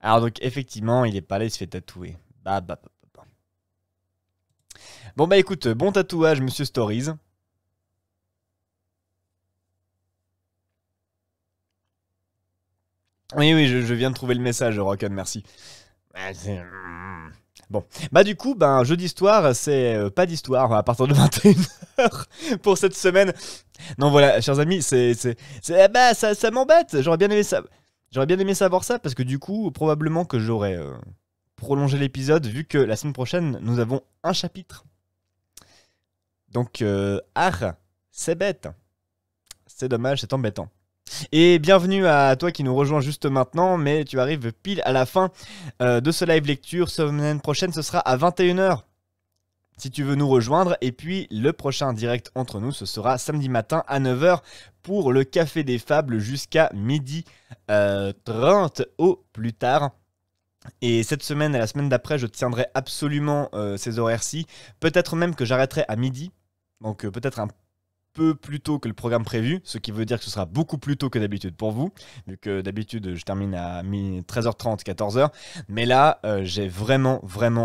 Alors donc, effectivement, il est pas là, il se fait tatouer. Bah. Bon bah écoute, bon tatouage, Monsieur Stories. Oui, je viens de trouver le message, Rockon, merci. Bon, bah du coup, jeu d'histoire, c'est pas d'histoire à partir de 21h pour cette semaine. Non voilà, chers amis, ça m'embête. J'aurais bien aimé savoir ça parce que du coup, probablement que j'aurais prolongé l'épisode vu que la semaine prochaine, nous avons un chapitre. Donc, c'est bête. C'est dommage, c'est embêtant. Et bienvenue à toi qui nous rejoins juste maintenant, mais tu arrives pile à la fin de ce live lecture. Semaine prochaine, ce sera à 21h. Si tu veux nous rejoindre, et puis le prochain direct entre nous, ce sera samedi matin à 9h pour le Café des Fables jusqu'à 12h30 au plus tard. Et cette semaine et la semaine d'après, je tiendrai absolument ces horaires-ci. Peut-être même que j'arrêterai à midi, donc peut-être un peu plus tôt que le programme prévu, ce qui veut dire que ce sera beaucoup plus tôt que d'habitude pour vous, vu que d'habitude je termine à 13h30, 14h, mais là j'ai vraiment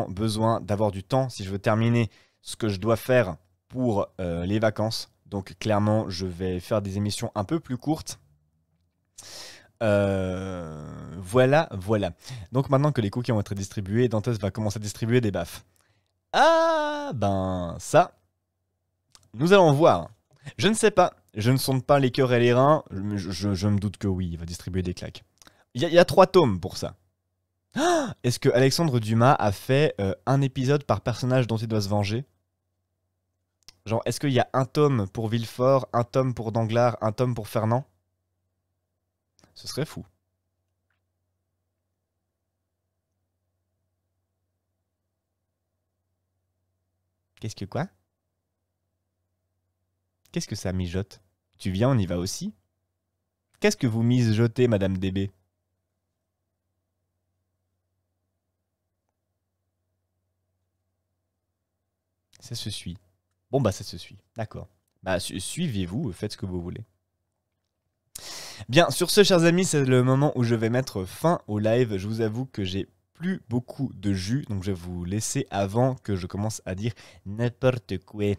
besoin d'avoir du temps si je veux terminer ce que je dois faire pour les vacances, donc clairement je vais faire des émissions un peu plus courtes. Voilà. Donc maintenant que les cookies ont été distribués, Dantes va commencer à distribuer des baffes. Ah ça, nous allons voir. Je ne sais pas, je ne sonde pas les cœurs et les reins, je me doute que oui, il va distribuer des claques. Il y a 3 tomes pour ça. Est-ce que Alexandre Dumas a fait un épisode par personnage dont il doit se venger? Genre, est-ce qu'il y a un tome pour Villefort, un tome pour Danglars, un tome pour Fernand? Ce serait fou. Qu'est-ce que quoi? Qu'est-ce que ça mijote? Tu viens, on y va aussi? Qu'est-ce que vous mijotez, Madame DB? Ça se suit. Bon, bah ça se suit. D'accord. Bah suivez-vous, faites ce que vous voulez. Bien, sur ce, chers amis, c'est le moment où je vais mettre fin au live. Je vous avoue que j'ai plus beaucoup de jus, donc je vais vous laisser avant que je commence à dire n'importe quoi.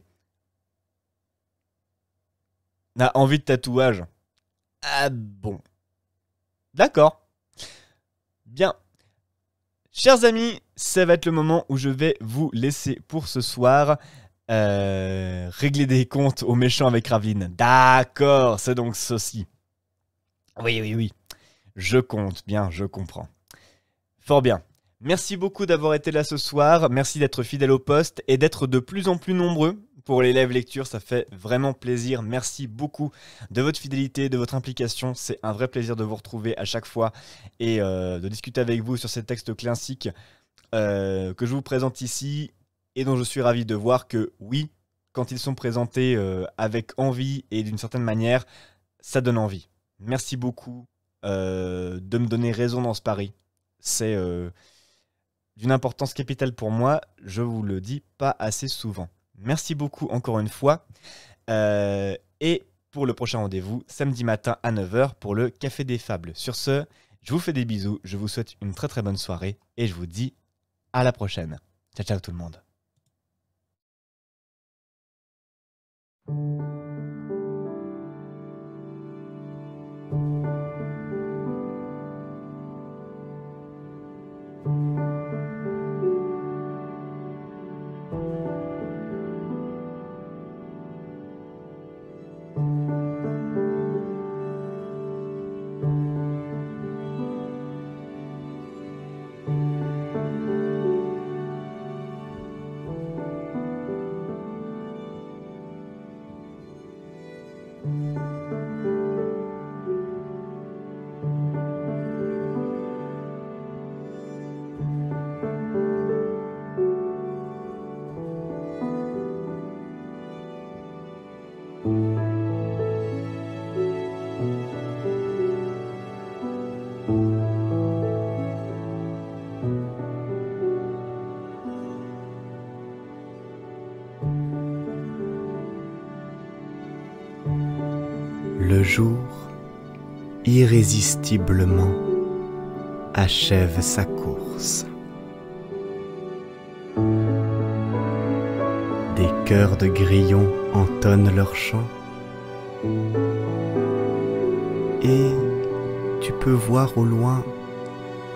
A envie de tatouage? Ah bon. D'accord. Bien. Chers amis, ça va être le moment où je vais vous laisser pour ce soir. Régler des comptes aux méchants avec Ravine. D'accord, c'est donc ceci. Oui, oui, oui. Je compte bien, je comprends. Fort bien. Merci beaucoup d'avoir été là ce soir. Merci d'être fidèle au poste et d'être de plus en plus nombreux pour les live lectures. Ça fait vraiment plaisir. Merci beaucoup de votre fidélité, de votre implication. C'est un vrai plaisir de vous retrouver à chaque fois et de discuter avec vous sur ces textes classiques que je vous présente ici et dont je suis ravi de voir que oui, quand ils sont présentés avec envie et d'une certaine manière, ça donne envie. Merci beaucoup de me donner raison dans ce pari. C'est d'une importance capitale pour moi, je vous le dis pas assez souvent. Merci beaucoup encore une fois. Et pour le prochain rendez-vous, samedi matin à 9h pour le Café des Fables. Sur ce, je vous fais des bisous, je vous souhaite une très très bonne soirée et je vous dis à la prochaine. Ciao ciao tout le monde. Le jour, irrésistiblement, achève sa course. Des chœurs de grillons entonnent leur chant et tu peux voir au loin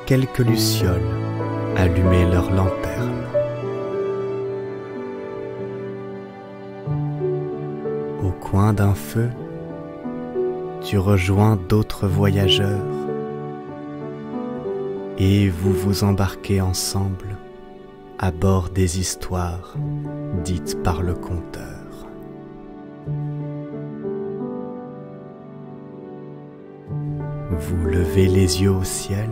quelques lucioles allumer leurs lanternes. Au coin d'un feu, tu rejoins d'autres voyageurs et vous vous embarquez ensemble à bord des histoires dites par le conteur. Vous levez les yeux au ciel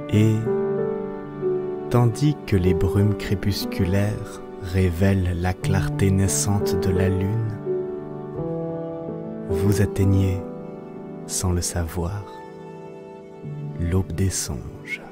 et, tandis que les brumes crépusculaires révèlent la clarté naissante de la lune, vous atteignez, sans le savoir, l'aube des songes.